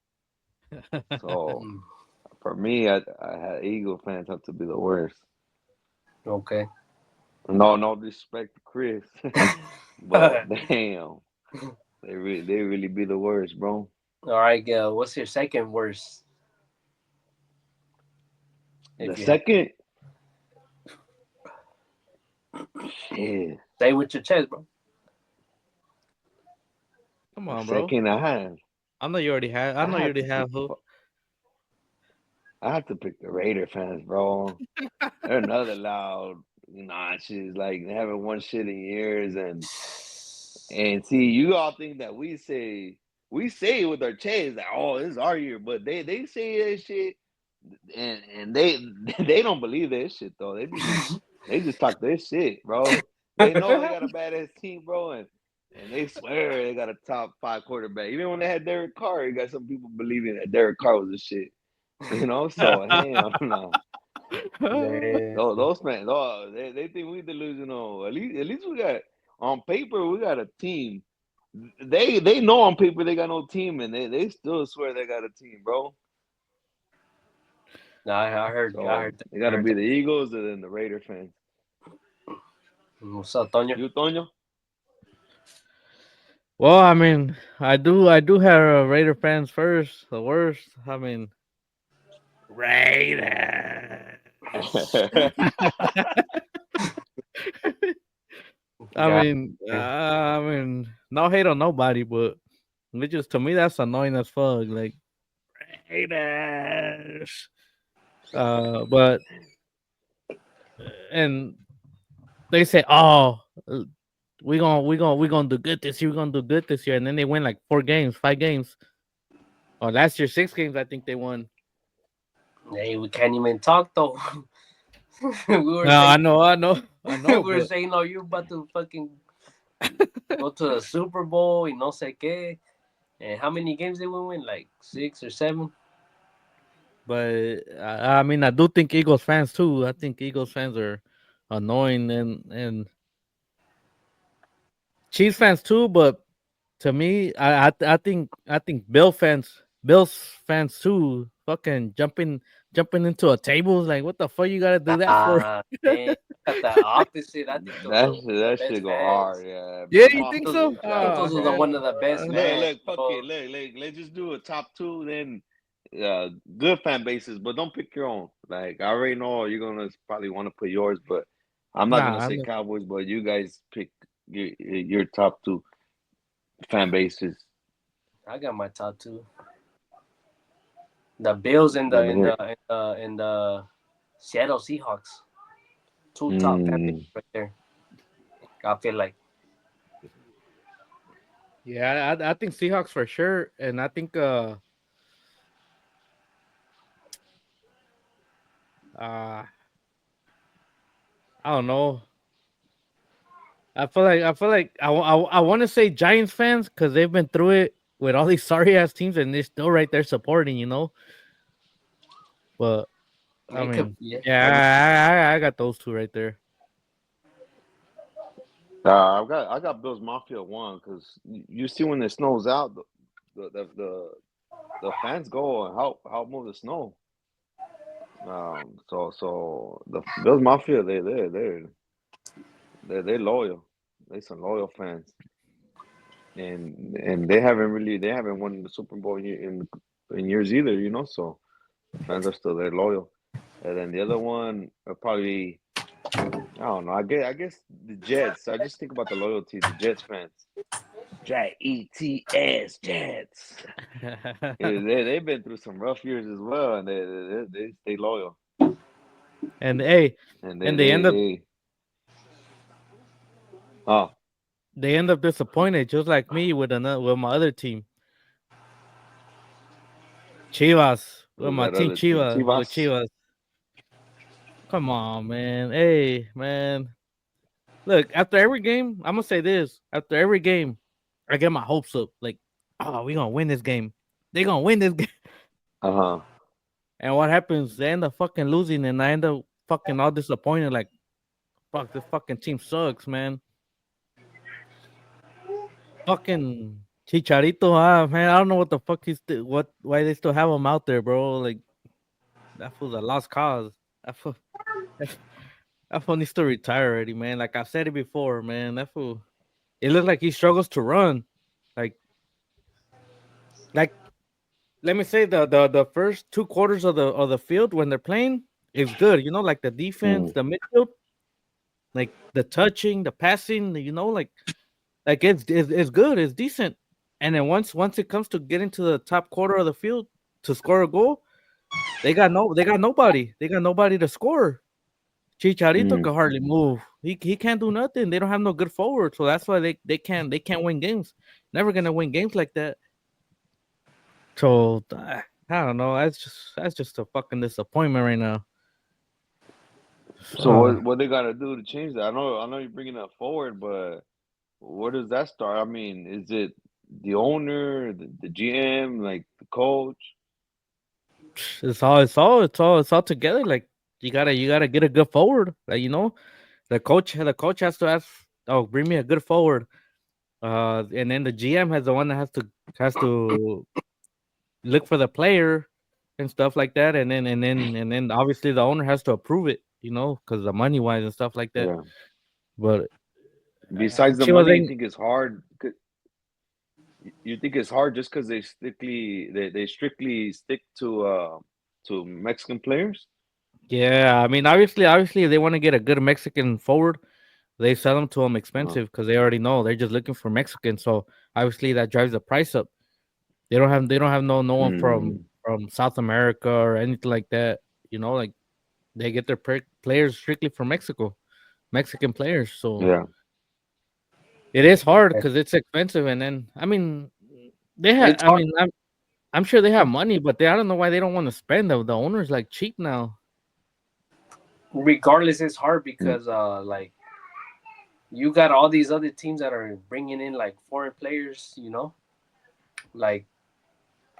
So Mm, for me, I had Eagle fans have to be the worst. okay. No, no disrespect to Chris, but All damn, they really be the worst, bro. right, Gail. What's your second worst? The If you have second, shit, say with your chest, bro. Come the on, bro. second I had, I know you already have. I I know you had already to pick have who. I had to pick the Raider fans, bro. They're another loud, shit. Like they haven't won shit in years, and see, you all think that we say it with our chest that oh, this is our year, but they say that shit, and they they don't believe that shit though. They just talk their shit, bro. They know they got a badass team, bro, and they swear they got a top five quarterback. Even when they had Derek Carr, you got some people believing that Derek Carr was a shit. So hell no. Man, Those fans, oh, they think we delusional. At least we got on paper we got a team. They know on paper they got no team, and they still swear they got a team, bro. nah, I heard you. I So heard that. they I got to heard be that. the Eagles and then the Raider fans. What's up, Toño? You, Toño? Well, I mean, I do have Raider fans first. The worst. I mean, Raiders. God. I mean, no hate on nobody, but it just to me that's annoying as fuck. Like Raiders. But and they say, oh, we gonna do good this year. We're gonna do good this year, and then they win like 4 games, 5 games. Or last year 6 games, I think they won. Hey, we can't even talk though. we were No, saying, I we know, were but saying, oh, you about to fucking go to the Super Bowl and no sé qué. And how many games did we win? Like 6 or 7. I mean, I do think Eagles fans too. I think Eagles fans are annoying and Chiefs fans too. But to me, I think Bills fans too, fucking jumping into a table. Like, what the fuck you gotta do that for? Nah, man. At the opposite, I think those are the that best shit go fans. hard. Yeah, Yeah, Bills you think Mafia. Those, so? I think Oh those are the hell. one of the best fans, Look, fuck it. bro. Let's just do a top two. Then, good fan bases, but don't pick your own. Like I already know you're gonna probably want to put yours, but I'm not gonna Nah, say Cowboys. But you guys pick your top two fan bases. I got my top two. The Bills and the Let me and hear. the and the, and the Seattle Seahawks. Two top fan bases Mm, right there. I feel like yeah, I think Seahawks for sure, and I think uh I don't know. I want to say Giants fans because they've been through it with all these sorry ass teams and they're still right there supporting, But I it could. mean, Yeah, yeah, I got those two right there. I got Bills Mafia one because you see when it snows out, the fans go and help move the snow. So the Bills Mafia they loyal. They some loyal fans, and they haven't won the Super Bowl in years either. So the fans are still there loyal. And then the other one are probably I don't know. I guess the Jets. I just think about the loyalty, the Jets fans. Jets. Yeah, they've been through some rough years as well, and they stay loyal, And hey, and and oh they end up disappointed, just like me with my other team, Chivas, with who's my that team other team? Chivas. Chivas. Come on, man. Hey, man. Look, after every game, I'm gonna say this. After every game, I get my hopes up. Like, oh, we gonna win this game. They gonna win this game. Uh-huh. And what happens? They end up fucking losing, and I end up fucking all disappointed. Like, fuck, this fucking team sucks, man. Fucking Chicharito, man. I don't know what the fuck why they still have him out there, bro. Like, that fool's a lost cause. That fool, that fool needs to retire already, man. Like I said it before, man. That fool. It looks like he struggles to run. Like, like let me say the first 2 quarters of the field when they're playing is good. Like the defense, Mm, the midfield, like the touching, the passing. Like it's good, it's decent. And then once it comes to getting to the top quarter of the field to score a goal, they got nobody. They got nobody to score. Chicharito mm. can hardly move. He can't do nothing. They don't have no good forward, so that's why they can't win games. Never gonna win games like that. So I don't know. That's just a fucking disappointment right now. So Uh, what they gotta do to change that? I know you're bringing that forward, but where does that start? I mean, is it the owner, the GM, like the coach? it's all together. Like you gotta get a good forward. Like the coach has to ask. Oh, bring me a good forward. And then the GM has the one that has to look for the player and stuff like that. And then obviously the owner has to approve it. Because the money wise and stuff like that. Yeah. But Besides the Chivas money, you ain't. think it's hard? You think it's hard just because they strictly stick to to Mexican players. Yeah, I mean, obviously, if they want to get a good Mexican forward, they sell them to them Uh, expensive because they already know they're just looking for Mexicans. So obviously, that drives the price up. They don't have no one mm, from South America or anything like that. Like they get their players strictly from Mexico, Mexican players. So yeah, it is hard because it's expensive. And then I mean, they have. It's I hard mean, I'm sure they have money, but I don't know why they don't want to spend. The owners like cheap now. regardless. It's hard mm, because like you got all these other teams that are bringing in like foreign players. Like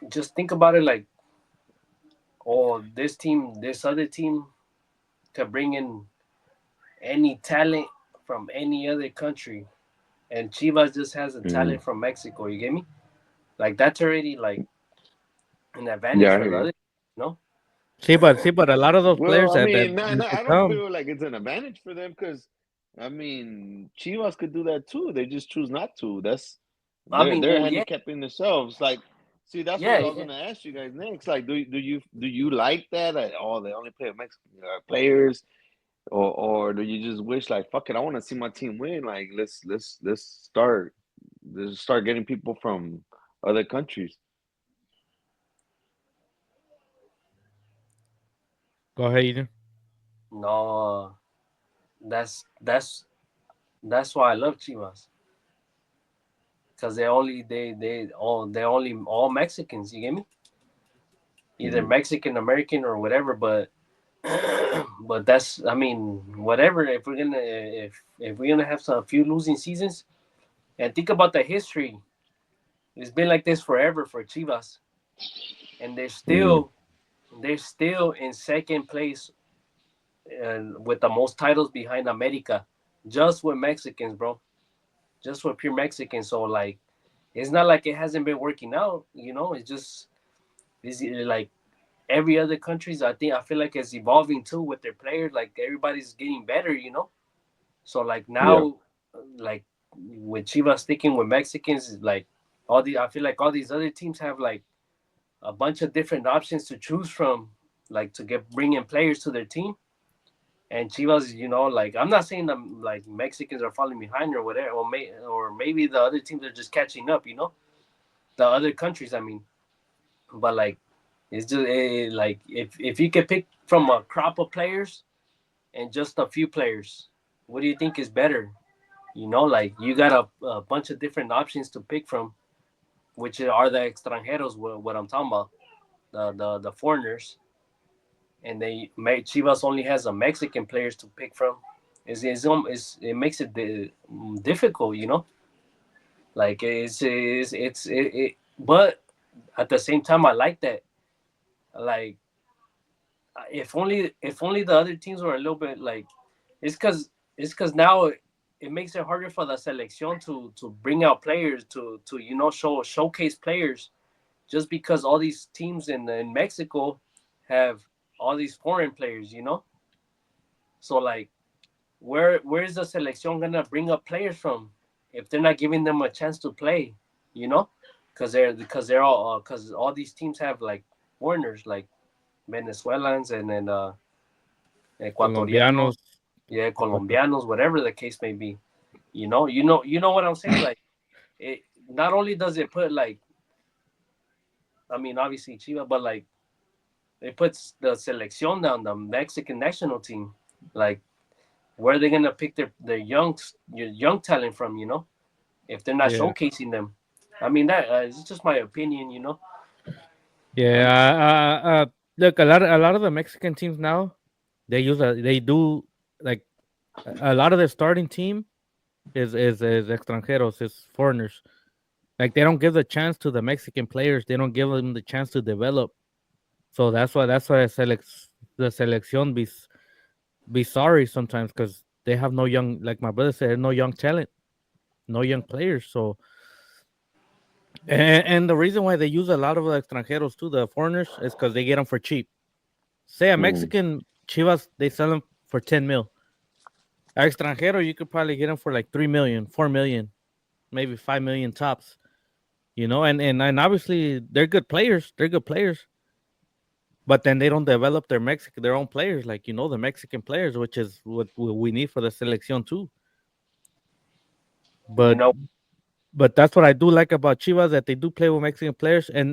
just think about it. Like, oh, this team, this other team could bring in any talent from any other country, and Chivas just has a mm. talent from Mexico. You get me? Like that's already like an advantage Yeah, I for hear the you. other. You know? See, but a lot of those Well, players I that mean, nah, nah, that I don't come. feel like it's an advantage for them because, I mean, Chivas could do that too. They just choose not to. That's I they're mean, they're well, yeah, handicapping themselves. Like, see, that's what yeah, I was yeah. gonna ask you guys next. Like, do you like that? Like, oh, they only play Mexican players, or do you just wish like, fuck it, I want to see my team win. Like, let's start getting people from other countries. Go ahead, Ethan. No, that's that's that's why I love Chivas because they only all Mexicans. You get me? Either Mm, Mexican American or whatever. But but that's I mean whatever. If we're gonna have some few losing seasons and think about the history, it's been like this forever for Chivas, and they're mm, still they're still in second place with the most titles behind America, just with Mexicans, bro. Just with pure Mexicans. So like, it's not like it hasn't been working out. It's just it's like every other countries. I feel like it's evolving too with their players. Like everybody's getting better. So like yeah, now, like with Chivas sticking with Mexicans, like I feel like all these other teams have like a bunch of different options to choose from, like to get bringing players to their team. And Chivas, like I'm not saying that like Mexicans are falling behind or whatever, or maybe the other teams are just catching up. The other countries, I mean. But like, it's just like if you could pick from a crop of players and just a few players, what do you think is better? Like you got a bunch of different options to pick from, which are the extranjeros. What I'm talking about, the foreigners, and Chivas only has a Mexican players to pick from. It makes it difficult. Like but at the same time, I like that. Like if only the other teams were a little bit like it's because now it makes it harder for the selección to bring out players to showcase players just because all these teams in Mexico have all these foreign players. So like where's the selección gonna bring up players from if they're not giving them a chance to play, you know? Because they're all because all these teams have like foreigners like Venezuelans and then Ecuatorianos, Colombianos. yeah, Colombianos, whatever the case may be. You know what I'm saying? Like it not only does it put like I mean obviously Chivas, but like it puts the selección down, the Mexican national team. Like where are they gonna pick their young talent from? If they're not Yeah, showcasing them. I mean that it's just my opinion. yeah. I'm Look, a lot of the Mexican teams now they do like a lot of the starting team is extranjeros, is foreigners. Like they don't give the chance to the Mexican players. They don't give them the chance to develop. So that's why the selección be sorry sometimes because they have no young, like my brother said, no young talent, no young players. So and the reason why they use a lot of the extranjeros too, the foreigners, is because they get them for cheap. Say a mm, Mexican Chivas, they sell them for 10 mil. A extranjero, you could probably get them for like 3 million, 4 million, maybe 5 million tops. And obviously they're good players. They're good players. but then they don't develop their own players, like the Mexican players, which is what we need for the selección too. You But know, but that's what I do like about Chivas, that they do play with Mexican players, and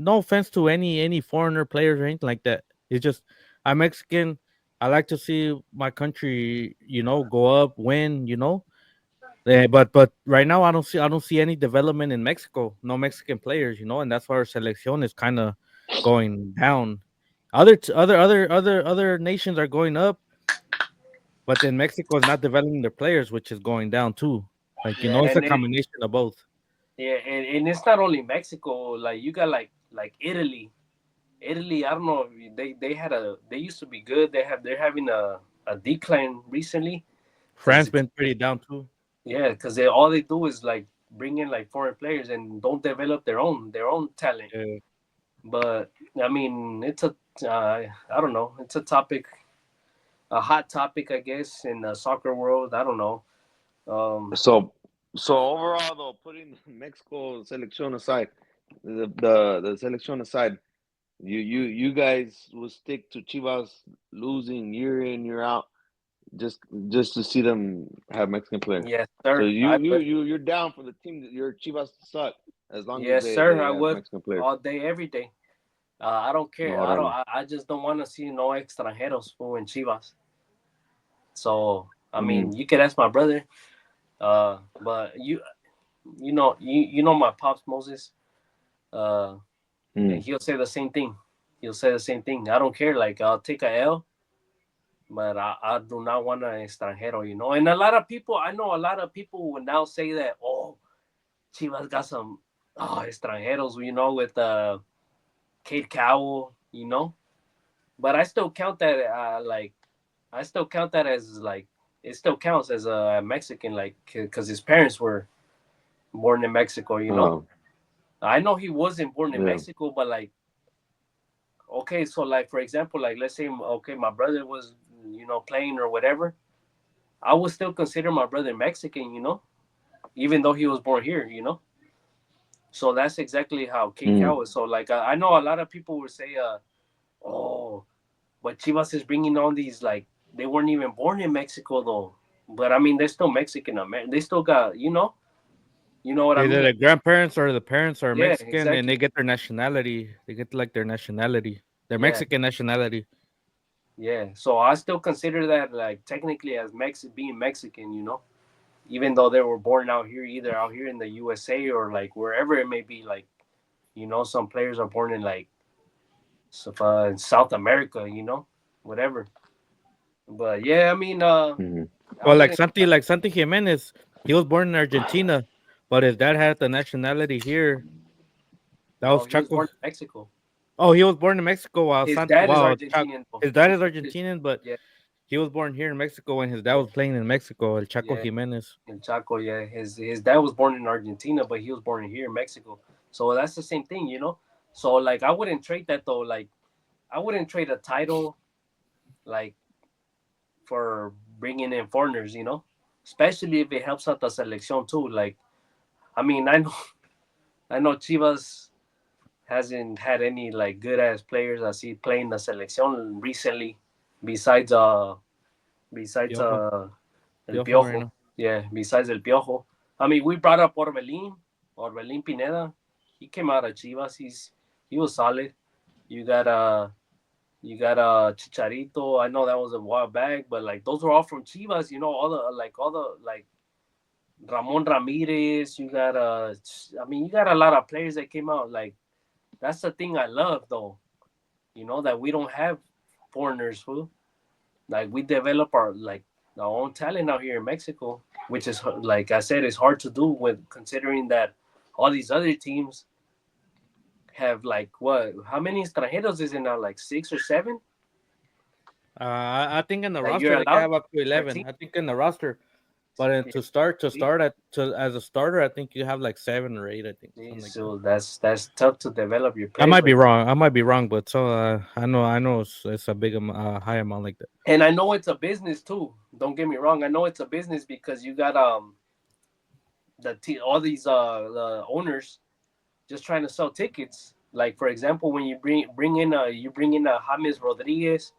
no offense to any foreigner players or anything like that. It's just I'm Mexican. I like to see my country, go up, win. But right now I don't see any development in Mexico. No Mexican players, and that's why our selección is kind of going down. Other nations are going up, but then Mexico is not developing their players, which is going down too. Like yeah, it's a combination of both. yeah, and it's not only Mexico. Like you got like Italy. Italy, I don't know. They used to be good. They're having a decline recently, France because been pretty down too. yeah, because they all they do is like bring in like foreign players and don't develop their own talent. Yeah. But I mean, I don't know. It's a topic, a hot topic, I guess, in the soccer world. I don't know. Um, So, so overall, though, putting Mexico selection aside, the selection aside, you guys will stick to Chivas losing year in year out, just just to see them have Mexican players. yes, So sir. I would. you're down for the team that your Chivas to suck as long as Yes, they sir. they I have would Mexican players. all day, every day. I don't No, care. I don't. órale. I just don't want to see no extranjeros fool in Chivas. So I Mm, mean, you could ask my brother. But you know my pops Moses. Uh, and mm, he'll say the same thing. He'll say the same thing. I don't care. Like I'll take a L, but I do not want an extranjero. And a lot of people, I know a lot of people would now say that, oh, Chivas got some extranjeros. With Kate Cowell. But I still count that I still count that as like it still counts as a Mexican, like because his parents were born in Mexico. uh, I know he wasn't born in yeah. Mexico, but like okay, so like for example, like let's say okay, my brother was playing or whatever, I would still consider my brother Mexican, even though he was born here. So that's exactly how Kate Mm, Cow is. So like I know a lot of people would say, oh, but Chivas is bringing on these like they weren't even born in Mexico though. But I mean, they're still Mexican American. They still got you know what I Either mean? the grandparents or the parents are Yeah, Mexican, and they exactly. get their nationality. They get like their nationality, their Yeah, Mexican nationality. yeah. So I still consider that like technically as being Mexican, even though they were born out here, either out here in the USA or like wherever it may be. Like some players are born in like in South America, whatever. But yeah, I mean, mm. I Well, like wouldn't. Santi Jimenez, he was born in Argentina, but his dad had the nationality here. That No, was he was Chaco. born in Mexico. Oh, he was born in Mexico His dad is Argentinian though. His dad is Argentinian, but Yeah, he was born here in Mexico when his dad yeah, was playing in Mexico. El Chaco yeah. Jimenez. In Chaco, yeah. His dad was born in Argentina, but he was born here in Mexico. So that's the same thing. So like I wouldn't trade that though. Like I wouldn't trade a title like for bringing in foreigners. Especially if it helps out the selección too. Like I mean, I know Chivas hasn't had any like good ass players I see playing the selección recently, besides besides Piojo, El Piojo right Piojo. now. Yeah, besides El Piojo. I mean, we brought up Orbelín Pineda. He came out of Chivas. He was solid. You got Chicharito. I know that was a while back, but like those were all from Chivas. All the Ramon Ramirez. You got I mean, you got a lot of players that came out. Like that's the thing I love though. That we don't have foreigners who like we develop our own talent out here in Mexico, which is like I said, it's hard to do with considering that all these other teams have like what? How many extranjeros is it now? Like six or seven I think in the that you're roster they can allowed have up to per 11. team. I think in the roster, but Yeah, to see? start as a starter, I think you have like 7 or 8. I think See, something like that. so that's tough to develop your I players, might be but wrong. I might be wrong, but I know it's a high amount like that. and I know it's a business too. Don't get me wrong. I know it's a business because you got all these the owners just trying to sell tickets. Like for example, when you bring in a James Rodriguez,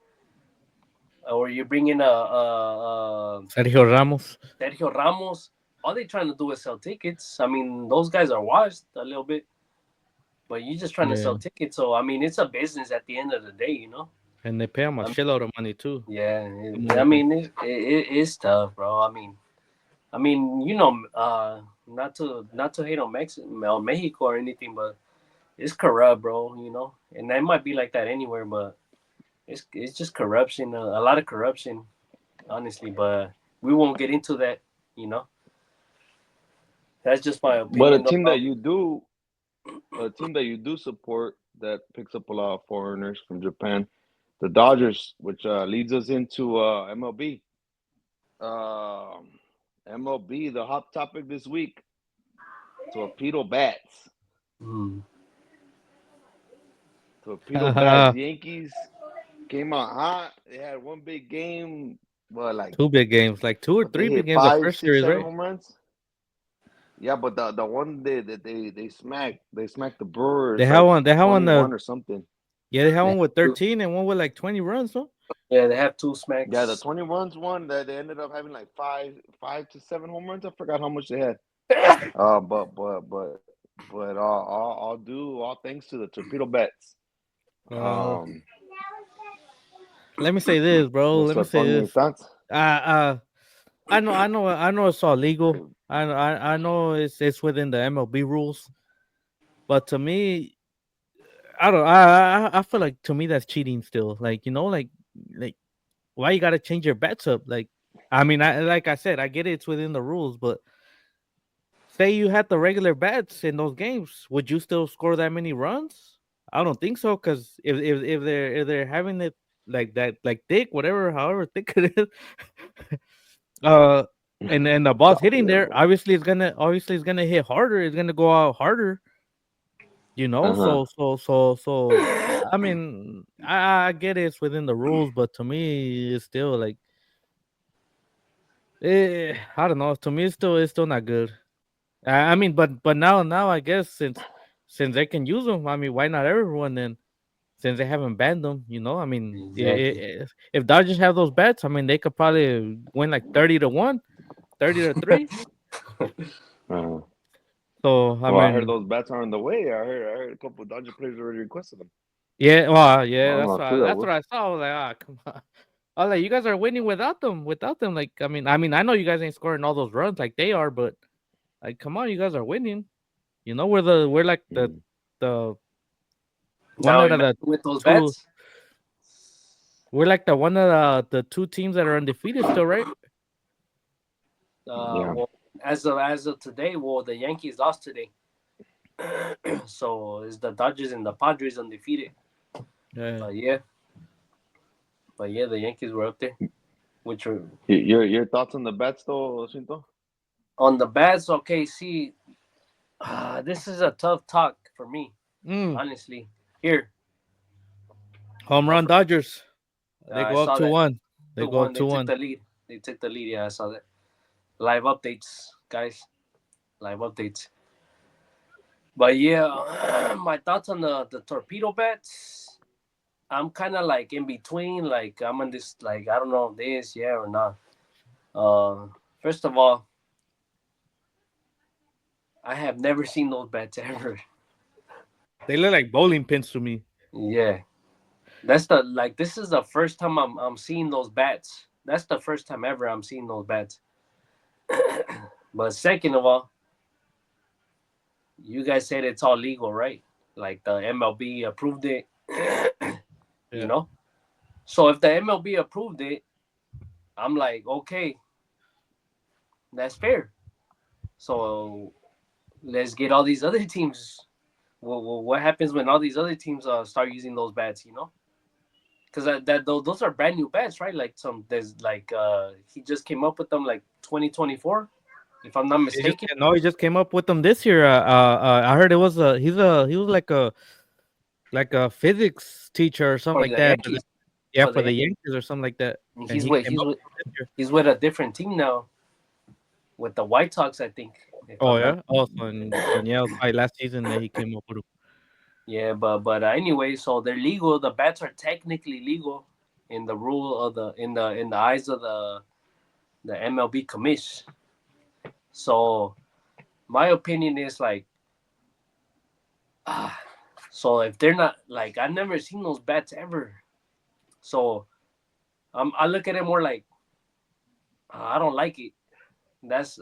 or you bring in a Sergio Ramos. Sergio Ramos. All they trying to do is sell tickets. I mean, those guys are washed a little bit, but you just trying to Yeah, sell tickets. So I mean, it's a business at the end of the day, you know. and they pay him a I mean, shitload of money too. yeah, Como I they pay. mean, it's tough, bro. I mean, you know, not to hate on Mexico or anything, but it's corrupt, bro. You know, and that might be like that anywhere, but it's just corruption, a lot of corruption, honestly. But we won't get into that. You know, that's just my But opinion, though. a team that you do support that picks up a lot of foreigners from Japan, the Dodgers, which leads us into MLB. MLB, the hot topic this week: torpedo bats. Mm. Torpedo bats. Yankees came out hot. They had one big game. Well, like Two big games, like two or what they three big hit games the five, first six, series, seven right? home runs. Yeah, but the one that they smacked the Brewers like They have one 21 or something. yeah, they have They one have with two, 13 and one with like 20 runs, no? yeah, they have two Yeah, the smacks. 20 runs one that they ended up having like five to seven home runs. I forgot how much they had. But all thanks to the torpedo bats. Uh Um, Let me say this, bro. what's Let me up, say Tony? this. Thoughts? I know it's all legal. I know it's within the MLB rules, but to me, I don't. I feel like to me that's cheating still. Like like why you gotta change your bets up? Like I mean, like I said, I get it's within the rules, but say you had the regular bets in those games, would you still score that many runs? I don't think so, because if they're having it like that, like thick, whatever, however thick it is, uh, and the ball's Stop hitting there, there, bro. obviously it's gonna hit harder. It's gonna go out harder, you know. Uh-huh. I mean, I get it's within the rules, but to me, it's still like, I don't know. To me, it's still not good. I mean, but now I guess since they can use them, I mean, why not everyone then? Since they haven't banned them, you know. I mean, Exactly. if Dodgers have those bets, I mean, they could probably win like 30-1, 30-3. Uh-huh. So I Well, I heard mean, those bats are on the way. I heard a couple of Dodger players already requested them. yeah, well, I yeah, don't know how true that that's what was. I saw. I was like, come on. I was like, you guys are winning without them. Without them, like, I know you guys ain't scoring all those runs like they are, but like, come on, you guys are winning. You know, we're like Mm. the one Now out of imagine the with those two. bets. We're like the one of the two teams that are undefeated still, right? Yeah, Well, as of today, well, the Yankees lost today, so it's the Dodgers and the Padres undefeated. Yeah. But yeah, the Yankees were up there, which were your thoughts on the bats though, Shinto? on the bats. Okay, see, this is a tough talk for me, Mm. honestly. Here, Home uh, run for, Dodgers. They I go up saw that 2-1. They two go one. up They two took one. the lead. They took the lead. Yeah, I saw that. Live updates, guys. Live updates. But yeah, my thoughts on the torpedo bats. I'm kind of like in between. Like I'm on this. Like I don't know if this, yeah or not. First of all, I have never seen those bats ever. They look like bowling pins to me. Yeah, that's the like. This is the first time I'm seeing those bats. That's the first time ever I'm seeing those bats. But second of all, you guys said it's all legal, right? Like the MLB approved it. you Yeah. know. So if the MLB approved it, I'm like, okay, that's fair. So let's get all these other teams. What happens when all these other teams start using those bats? You know, because those are brand new bats, right? Like there's like he just came up with them like 2024, if I'm not mistaken, He just came up with them this year. I heard it was he was like a physics teacher or something for like the that. Yankees. Yeah, For the for the Yankees. Yankees or something like that. And And he's he with came up with them this year. he's with a different team now, with the White Sox, I think, if Oh I'm not. yeah. Oh, so and yeah, it was probably last season that he came up with them. Yeah, but anyway, so they're legal. The bats are technically legal in the rule of the eyes of the MLB commission. So my opinion is like, ah, so if they're not like, I've never seen those bats ever. So I look at it more like I don't like it.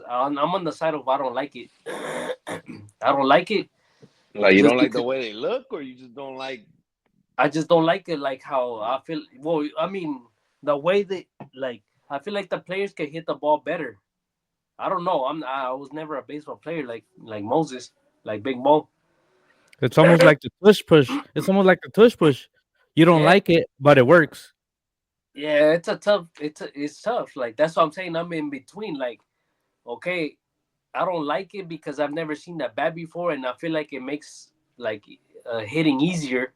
I'm on the side of I don't like it. I don't like it Like you just don't like the because way they look, or you just don't like. I just don't like it. Like how I feel. Well, I mean the way they like. I feel like the players can hit the ball better. I don't know. I was never a baseball player like Moses, like Big Mo. It's almost like the tush push. It's almost like the tush push. You don't Yeah, like it, but it works. yeah. It's tough. Like that's what I'm saying. I'm in between. Like okay, I don't like it because I've never seen that bat before, and I feel like it makes like hitting easier.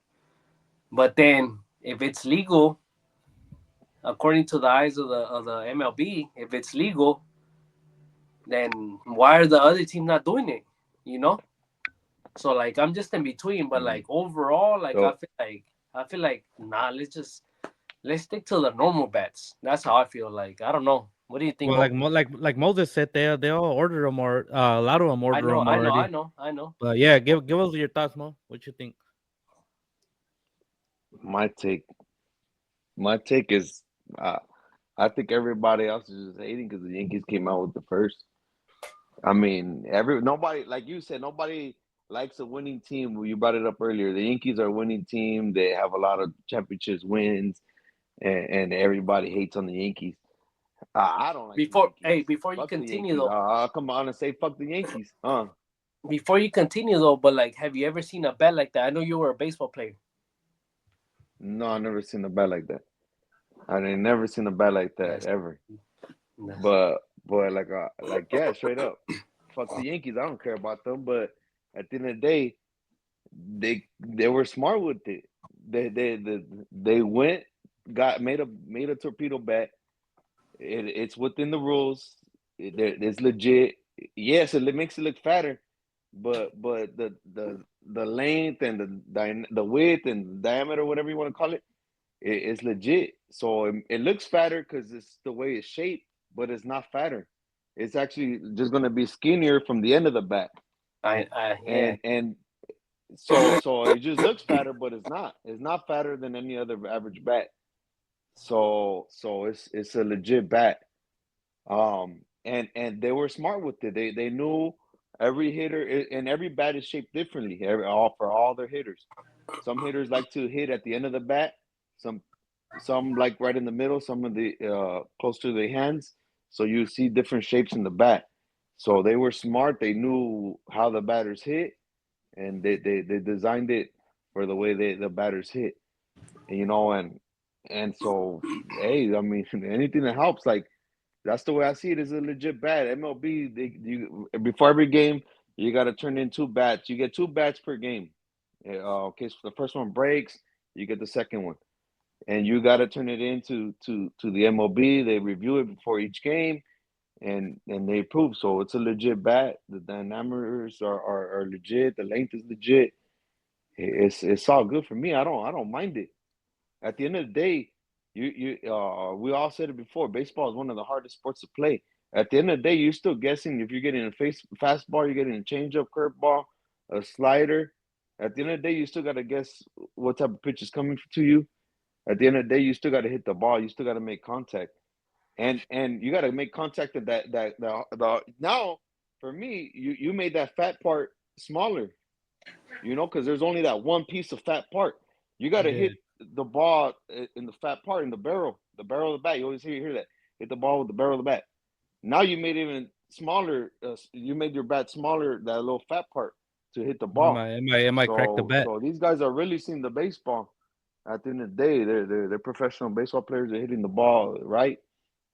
But then if it's legal, according to the eyes of the MLB, if it's legal, then why are the other team not doing it? You know? So like I'm just in between, but Mm. like overall, like So I feel like nah, let's stick to the normal bats. That's how I feel. Like I don't know. What do you think, Well, Mo? like Moses said, they all order them, or a lot of them I order know, them I know, I already. know, I know. But yeah, give us your thoughts, Mo. What you think? my take, my take is, uh, I think everybody else is just hating because the Yankees came out with the first. I mean, nobody, like you said, nobody likes a winning team. Well, you brought it up earlier. The Yankees are a winning team. They have a lot of championships wins, and everybody hates on the Yankees. I don't like the Yankees. Before you Fuck the continue Yankees. though, I'll come on and say fuck the Yankees. but like, have you ever seen a bat like that? I know you were a baseball player. No, I never seen a bat like that. I ain't never seen a bat like that Yes. ever. Yes. But like yeah, straight up, fuck the Yankees. I don't care about them. But at the end of the day, they were smart with it. They went, got made a torpedo bat. It's within the rules. It's legit. Yes, it makes it look fatter, but the length and the width and diameter, whatever you want to call it, it's legit. So it looks fatter because it's the way it's shaped, but it's not fatter. It's actually just gonna be skinnier from the end of the bat, Yeah. and so it just looks fatter, but it's not. It's not fatter than any other average bat. So it's a legit bat. And they were smart with it. They knew every hitter and every bat is shaped differently. All for all their hitters. Some hitters like to hit at the end of the bat. Some some like right in the middle. Some of the close to the hands. So you see different shapes in the bat. So they were smart. They knew how the batters hit, and they designed it for the way the batters hit. And so hey, I mean anything that helps. Like that's the way I see it. Is a legit bat. MLB, before every game, you got to turn in two bats. You get two bats per game. Okay, so the first one breaks, you get the second one, and you got to turn it in to the MLB. They review it before each game, and they approve. So it's a legit bat. The diameters are legit. The length is legit. It's all good for me. I don't mind it. At the end of the day, we all said it before. Baseball is one of the hardest sports to play. At the end of the day, you're still guessing if you're getting a fastball, you're getting a changeup, curveball, a slider. At the end of the day, you still got to guess what type of pitch is coming to you. At the end of the day, you still got to hit the ball. You still got to make contact, and you got to make contact of the now. For me, you made that fat part smaller. Because there's only that one piece of fat part. You got to Yeah, hit the ball in the fat part in the barrel of the bat. You always hear that. Hit the ball with the barrel of the bat. Now you made it even smaller. You made your bat smaller, that little fat part to hit the ball. it might crack the bat. So these guys are really seeing the baseball. At the end of the day, they're professional baseball players. They're hitting the ball right,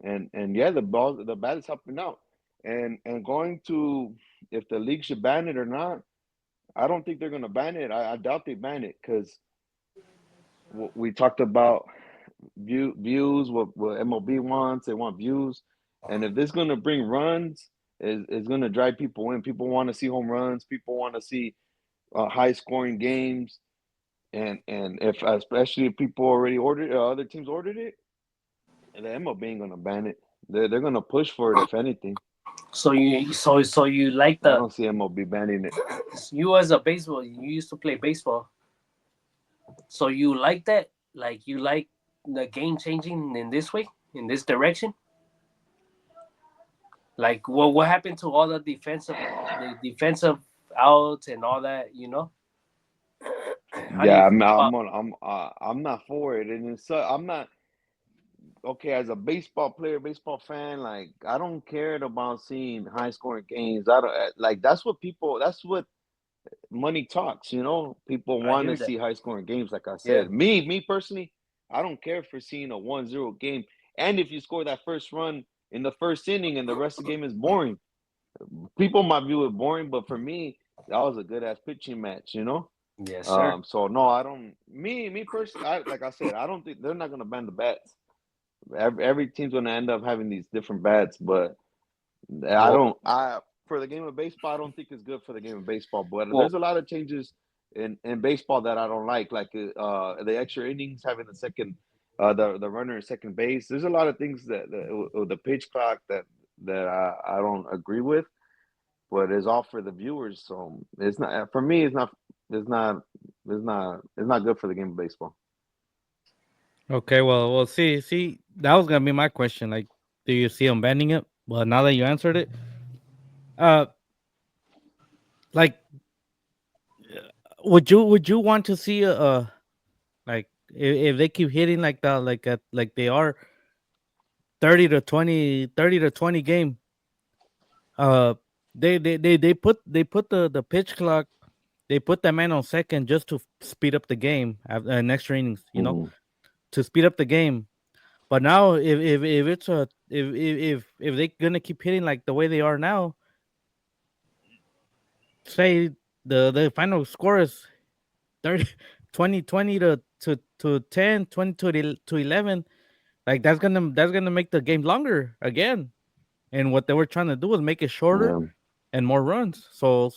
and yeah, the bat is helping out. And going to if the league should ban it or not, I don't think they're going to ban it. I doubt they ban it because we talked about views, what MLB wants. They want views. And if this is going to bring runs, is going to drive people in. People want to see home runs. People want to see high scoring games. and if especially if people already ordered other teams ordered it, the MLB ain't gonna ban it. They're gonna push for it if anything. So you like I the don't see MLB banning it. you as a baseball, you used to play baseball, so you like that, like you like the game changing in this way, in this direction. Like what happened to all the defensive outs and all that, you know? How do you Yeah, feel about? I'm not for it, and it's I'm not okay as a baseball player, baseball fan. Like I don't care about seeing high scoring games. I don't like that's what people. That's what money talks. People I want hear to that. see high scoring games. Like I Yeah. said, me personally, I don't care for seeing a 1-0 game. And if you score that first run in the first inning and the rest of the game is boring, people might view it boring, but for me, that was a good ass pitching match. Yes, sir. So no, I don't. Me personally, like I said, I don't think they're not gonna ban the bats. Every team's gonna end up having these different bats, but I Well, don't. I for the game of baseball, I don't think it's good for the game of baseball. But well, there's a lot of changes in baseball that I don't like the extra innings, having the second, the runner in second base. There's a lot of things that the pitch clock that I don't agree with, but it's all for the viewers. So it's not for me. It's not. It's not good for the game of baseball. Okay, well, see, that was gonna be my question. Like, do you see them banning it? Well, now that you answered it, uh, like, would you want to see like if they keep hitting like that, like they are 30 to 20 game, uh, they put the pitch clock, they put that man on second just to speed up the game after next innings, Hmm. to speed up the game. But now, if it's a if they gonna keep hitting like the way they are now, say the final score is 30 20 to 10, 20 to 11, like that's gonna make the game longer again. And what they were trying to do was make it shorter Yeah, and more runs. So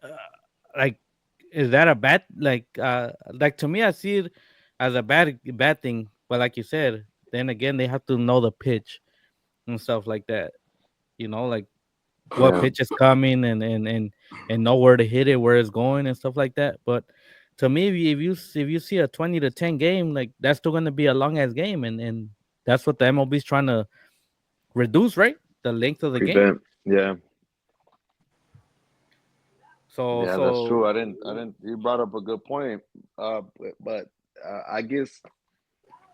uh, like, is that a bad, like, to me, I see it as a bad thing. But like you said, then again, they have to know the pitch and stuff like that. Like what yeah. pitch is coming, and know where to hit it, where it's going, and stuff like that. But to me, if you see a 20 to 10 game, like that's still gonna be a long ass game, and that's what the MLB is trying to reduce, right? The length of the game. Prevent. Yeah. So Yeah, that's true. so I didn't. You brought up a good point. But I guess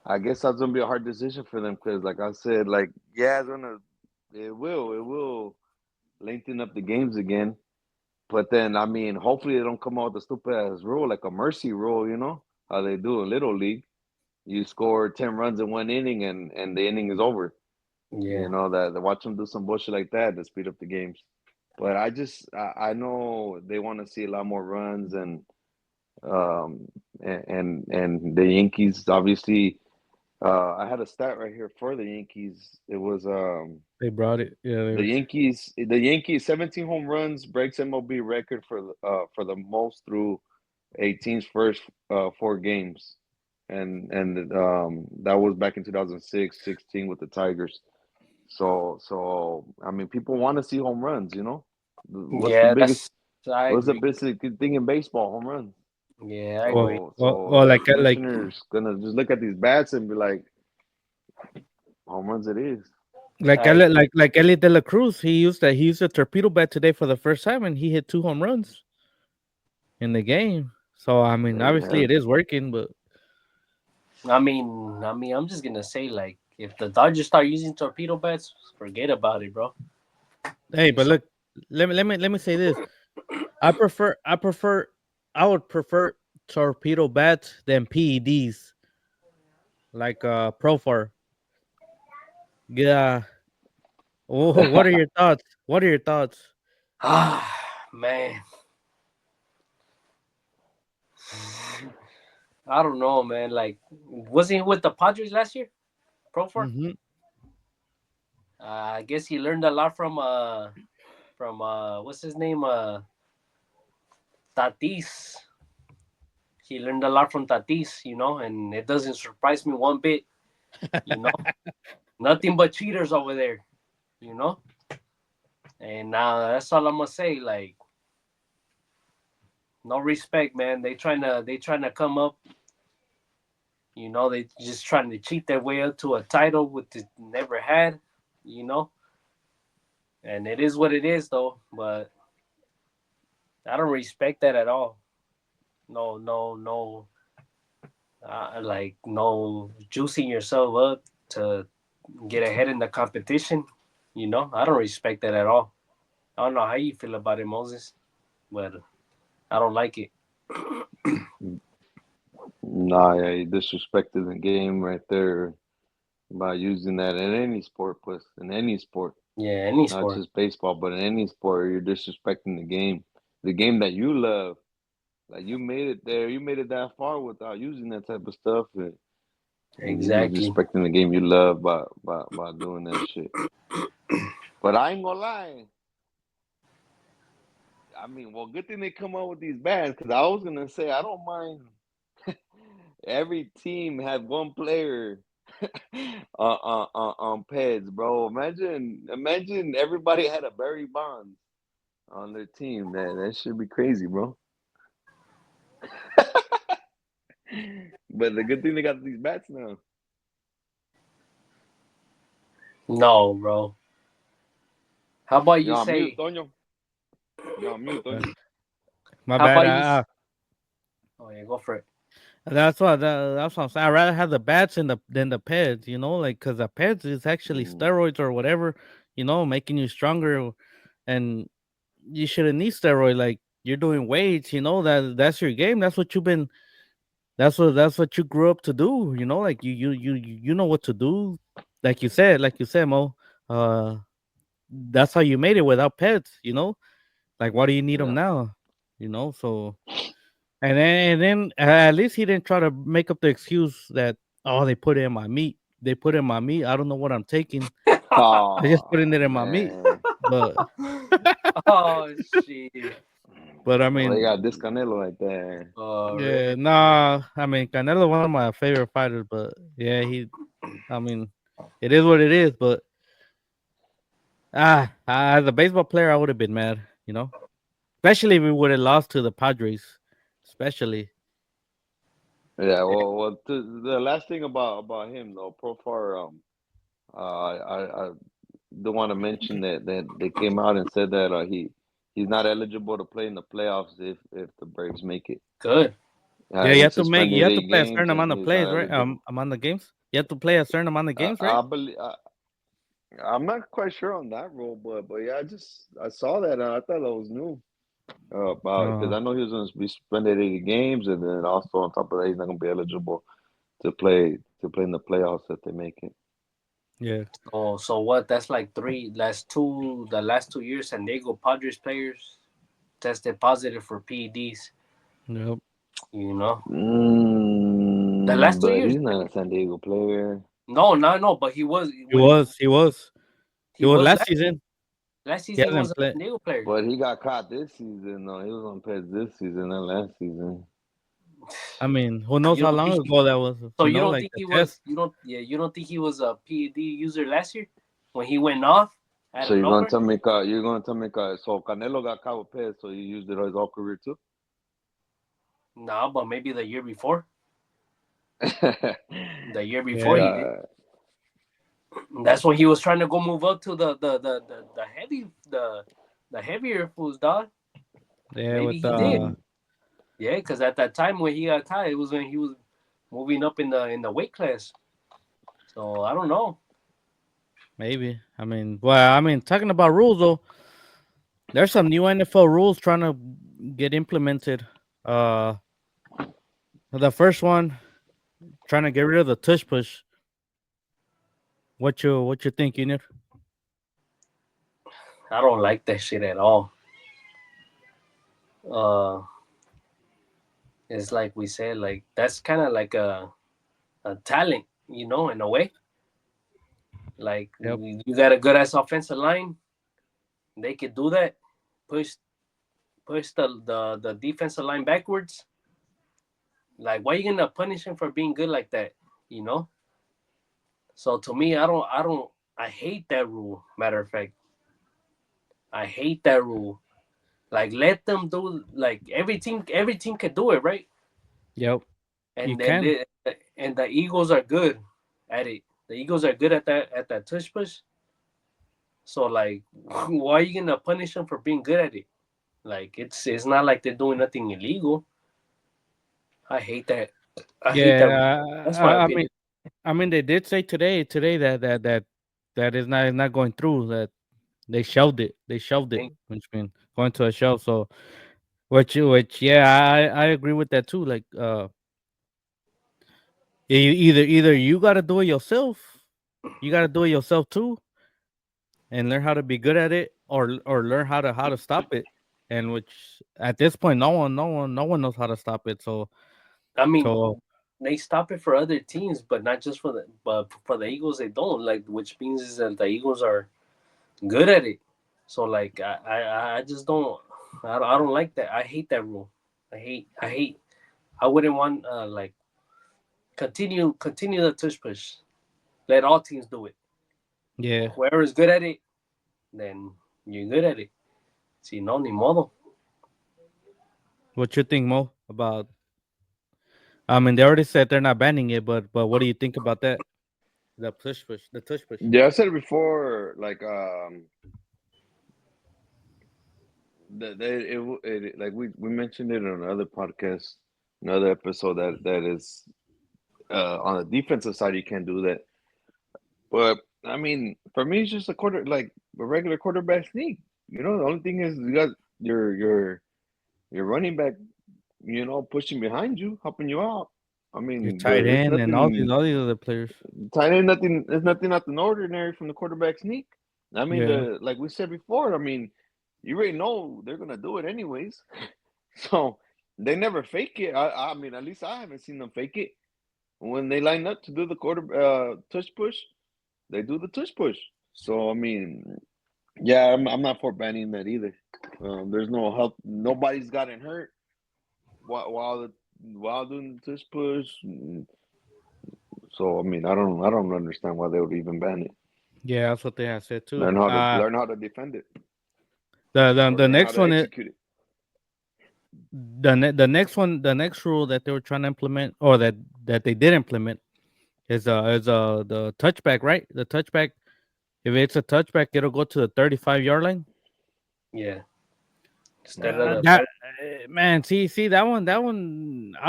that's gonna be a hard decision for them because, like I said, like yeah, it will lengthen up the games again. But then, I mean, hopefully they don't come out with a stupid ass rule like a mercy rule. How they do in Little League. You score 10 runs in one inning and the inning is over. yeah. That watch them do some bullshit like that to speed up the games. But I know they want to see a lot more runs um and the Yankees obviously I had a stat right here for the Yankees. It was they brought it. Yeah, the Yankees 17 home runs breaks MLB record for the most through a team's first four games. And that was back in 2006, 16 with the Tigers. So I mean people want to see home runs. What's the Yeah, biggest I What's the agree. biggest thing in baseball? Home runs. Yeah, I well, agree. So the like commissioner's gonna just look at these bats and be like, home runs it is. like I Elliot, agree. like Elliot De La Cruz. He used a torpedo bat today for the first time, and he hit 2 home runs in the game. So I mean, There you obviously have it is working, but I'm just gonna say, like, if the Dodgers start using torpedo bats, forget about it, bro. hey, You but saw. look, let me say this. I would prefer torpedo bats than PEDs, like Profar. Yeah. Oh, what are your thoughts? What are your thoughts? Ah, man. I don't know, man. Like, wasn't he with the Padres last year? Pro for? Hmm. I guess he learned a lot from what's his name? Tatis. he learned a lot from Tatis, and it doesn't surprise me one bit. You know, nothing but cheaters over there. You know, and that's all I'm gonna say. Like, no respect, man. They trying to come up. They just trying to cheat their way up to a title which it never had. You know, and it is what it is, though. But I don't respect that at all. No, no, no. Like no juicing yourself up to get ahead in the competition. I don't respect that at all. I don't know how you feel about it, Moses, but I don't like it. Nah, yeah, you disrespected the game right there by using that in any sport, plus in any sport, Yeah, any not sport. just baseball, but in any sport, you're disrespecting the game that you love. Like you made it there, you made it that far without using that type of stuff, and you Exactly. disrespecting the game you love by doing that shit. But I ain't gonna lie. I mean, well, good thing they come out with these bans because I was gonna say I don't mind. Every team had one player on Peds, bro. Imagine everybody had a Barry Bonds on their team. That should be crazy, bro. But the good thing they got these bats now. No, bro. How about you You're on mute, say? Toño. You're on mute, Uh, Toño. My How bad. about you? Oh yeah, go for it. That's what I'm saying. I'd rather have the bats than the pads, like because the pads is actually Mm, steroids or whatever, making you stronger, and you shouldn't need steroid. Like you're doing weights, that's your game. That's what you've been. That's what you grew up to do. Like you know what to do. Like you said, Mo. Uh, that's how you made it without pets. Like why do you need them yeah. now? So and then at least he didn't try to make up the excuse that they put it in my meat. They put it in my meat. I don't know what I'm taking. I just putting Oh it in my meat. man. But Oh shit. I Well, they mean, got this Canelo right there. yeah, Really? nah. I mean, Canelo one of my favorite fighters, but yeah, I mean, it is what it is. But as a baseball player, I would have been mad. Especially if we would have lost to the Padres. Especially, Yeah. Well. The last thing about him though, Profar. I do want to mention that they came out and said that he's not eligible to play in the playoffs if the Braves make it. Good. yeah, He suspended you have to 8 play a certain games and amount of he's not plays, right? eligible. Among the games, you have to play a certain amount of games, right? I believe I'm not quite sure on that rule, but yeah, I saw that and I thought that was new about because Uh, I know he was going to be suspended 80 games and then also on top of that he's not going to be eligible to play in the playoffs if they make it. yeah, So what? That's like the last 2 years, San Diego Padres players tested positive for PEDs. yep. You know, the last two But years. he's not a San Diego player. No, no, no. But he was He when was, he was, he he was was last last season. last He season. He was hasn't a played. San Diego player. But he got caught this season though. He was on Peds this season, not last season. I mean, who knows You how don't long think ago that was? so? You don't Like think the he was? test. You don't think he was a PED user last year when he went off out So of nowhere? you're gonna tell me so Canelo got caught with Peds, so he used it his whole career too? No, but maybe the year before. The year before Yeah, he did. Yeah, That's when he was trying to go move up to the heavier foods, dog. yeah, Maybe with he did. mm, Yeah, because at that time when he got caught, it was when he was moving up in the weight class. So I don't know. maybe. I mean, well, I mean, talking about rules though, there's some new NFL rules trying to get implemented. Uh, the first one trying to get rid of the tush push. What you think, Unit? I don't like that shit at all. Uh, it's like we said, like that's kind of like a talent, in a way. Like Yep. you got a good ass offensive line, they could do that. Push push the defensive line backwards, Like, why you gonna punish him for being good like that? You know. So to me, I don't. I hate that rule. Matter of fact, I hate that rule. Like, let them do like every team can do it, right? Yep, you And then can. and the Eagles are good at it. The Eagles are good at that tush push. So like, why are you gonna punish them for being good at it? Like, it's not like they're doing nothing illegal. I hate that. I hate that. Yeah, That's my I opinion. mean, they did say today that is not going through. That they shelved it. They shelved it, Thank which means going to a shelf. So, which yeah, I agree with that too. Like, either you got to do it yourself, you got to do it yourself too, and learn how to be good at it, or learn how to stop it. And which at this point, no one knows how to stop it. So I mean, so they stop it for other teams, but not just for the Eagles. They don't like, which means is that the Eagles are good at it. So like, I just don't. I don't like that. I hate that rule. I hate. I wouldn't want like continue the tush push. Let all teams do it. yeah, Whoever is good at it, then you're good at it. Si no, ni modo. what you think, Mo, about? I mean, they already said they're not banning it, but what do you think about that? The push, the tush push. Yeah, I said it before. Like that like we mentioned it on another podcast, another episode that is on the defensive side you can't do that. But I mean, for me, it's just a quarter like a regular quarterback sneak. You know, the only thing is you got your running back, pushing behind you, helping you out. I Your mean, tight it's end and nothing. all these other players. Tight end, nothing. There's nothing out the ordinary from the quarterback sneak. I mean, Yeah, the like we said before. I mean, you already know they're gonna do it anyways. So they never fake it. I mean, at least I haven't seen them fake it. When they line up to do the quarter tush push, they do the tush push. So I mean, yeah, I'm not for banning that either. There's no help. Nobody's gotten hurt while doing the tush push. So I mean, I don't understand why they would even ban it. yeah, that's what they have said too. Learn how to defend it or The learn how next to one is execute it. the next one. The next rule that they were trying to implement, or that they did implement, is the touchback. Right, the touchback. If it's a touchback, it'll go to the 35-yard line. Yeah, instead of the That man, see that one. I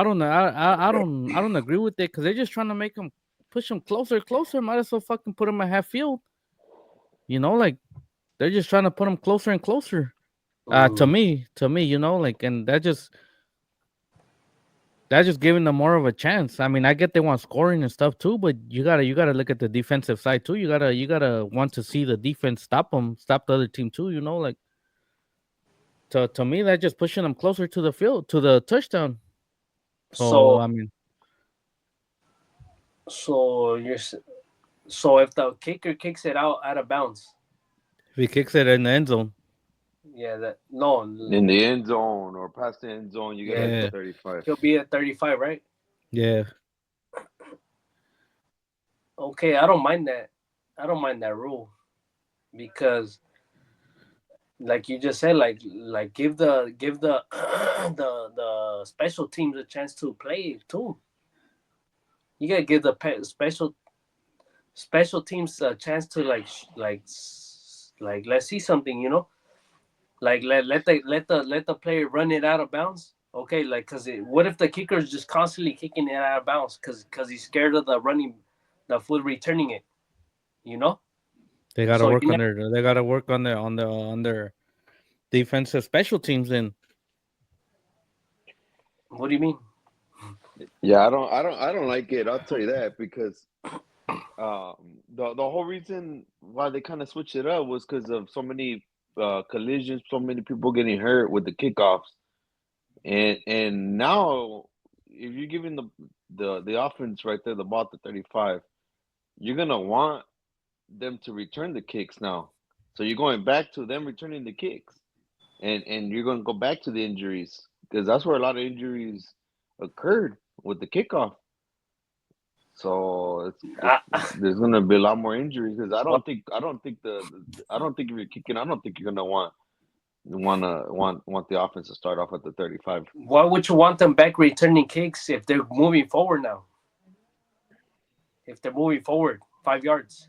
don't know. I don't agree with it because they're just trying to make them push them closer. Might as well fucking put them at half field. Like they're just trying to put them closer and closer. mm, To me, like, and that's just giving them more of a chance. I mean, I get they want scoring and stuff too, but you gotta look at the defensive side too. You gotta want to see the defense stop them, stop the other team too. Like to me, that's just pushing them closer to the field, to the touchdown. So so I mean, so you're so if the kicker kicks it out of bounds, if he kicks it in the end zone, yeah, that no, In the end zone or past the end zone, you get yeah, at the yeah, 35. he'll be at 35, right? yeah, Okay, I don't mind that. I don't mind that rule because, like you just said, like give the the special teams a chance to play too. You gotta give the special teams a chance to like let's see something, like let the player run it out of bounds. Okay, like what if the kicker is just constantly kicking it out of bounds because he's scared of the foot returning it, you know? they got to So work on their on their defensive special teams. And what do you mean? Yeah, I don't like it. I'll tell you that because the whole reason why they kind of switched it up was because of so many collisions, so many people getting hurt with the kickoffs, and now if you're giving the offense right there the ball at the 35, you're gonna want them to return the kicks now. So you're going back to them returning the kicks, and you're going to go back to the injuries because that's where a lot of injuries occurred. with the kickoff. So it's I, there's gonna be a lot more injuries because what I don't think if you're kicking, I don't think you're gonna want the offense to start off at the 35. why would you want them back returning kicks if they're moving forward now? If they're moving forward 5 yards,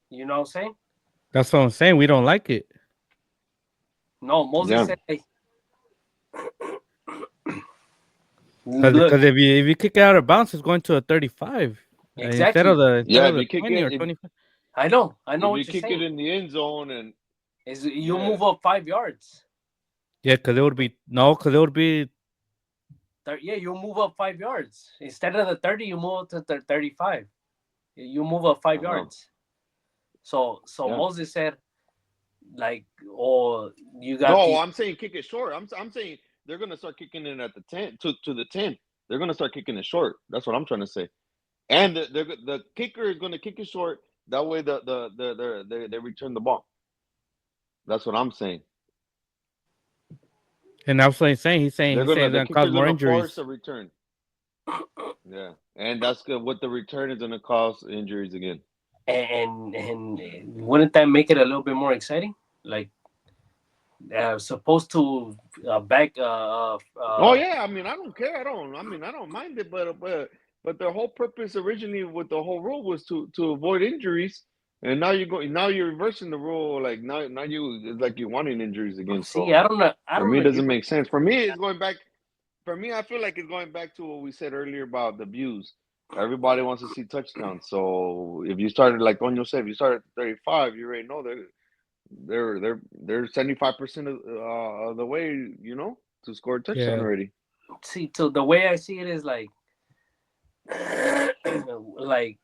you know what I'm saying? That's what I'm saying. We don't like it No, Moses Yeah, said, "Hey, look, because if you kick it out of bounds, it's going to a 35 instead of exactly. yeah. the 20 or 25. I know If what you you're kick it saying. in the end zone and Is you yeah, move up 5 yards? Yeah, because it would be no, because it would be Yeah, you move up 5 yards instead of the 30. You move up to 35. You move up five uh-huh, yards. So yeah. Moses said, like, oh, you got No, the. I'm saying kick it short. I'm saying they're gonna start kicking it at the 10 to the 10. They're gonna start kicking it short. That's what I'm trying to say. And the kicker is gonna kick it short. That way they return the ball. That's what I'm saying. and that's what he's saying They're he's saying gonna it's the gonna cause kicker's more gonna force injuries. a return. Yeah, and that's good. What the return is gonna cause injuries again. And wouldn't that make it a little bit more exciting? Like, supposed to back Oh yeah, I mean I don't care. I mean I don't mind it, but the whole purpose originally with the whole rule was to avoid injuries, and now you're reversing the rule. Like now you it's like you're wanting injuries again. see. So I for me, don't it agree doesn't with make sense. For me, it's going back. For me, I feel like it's going back to what we said earlier about the views. Everybody wants to see touchdowns. So if you started like Onyo said, if you started at 35, you already know they're 75% of the way, to score a touchdown Yeah, already. see. So the way I see it is like, like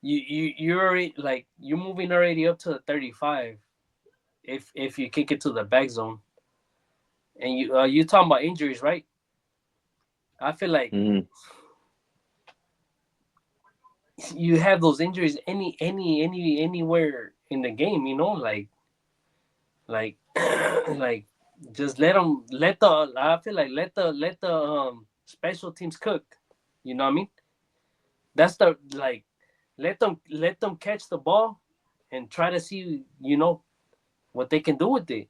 you're already like you're moving already up to the 35. If you kick it to the back zone, and you talking about injuries, right? I feel like Hmm. you have those injuries anywhere in the game. You know, like like just let the I feel like let the special teams cook. You know what I mean? That's the like let them catch the ball and try to see what they can do with it.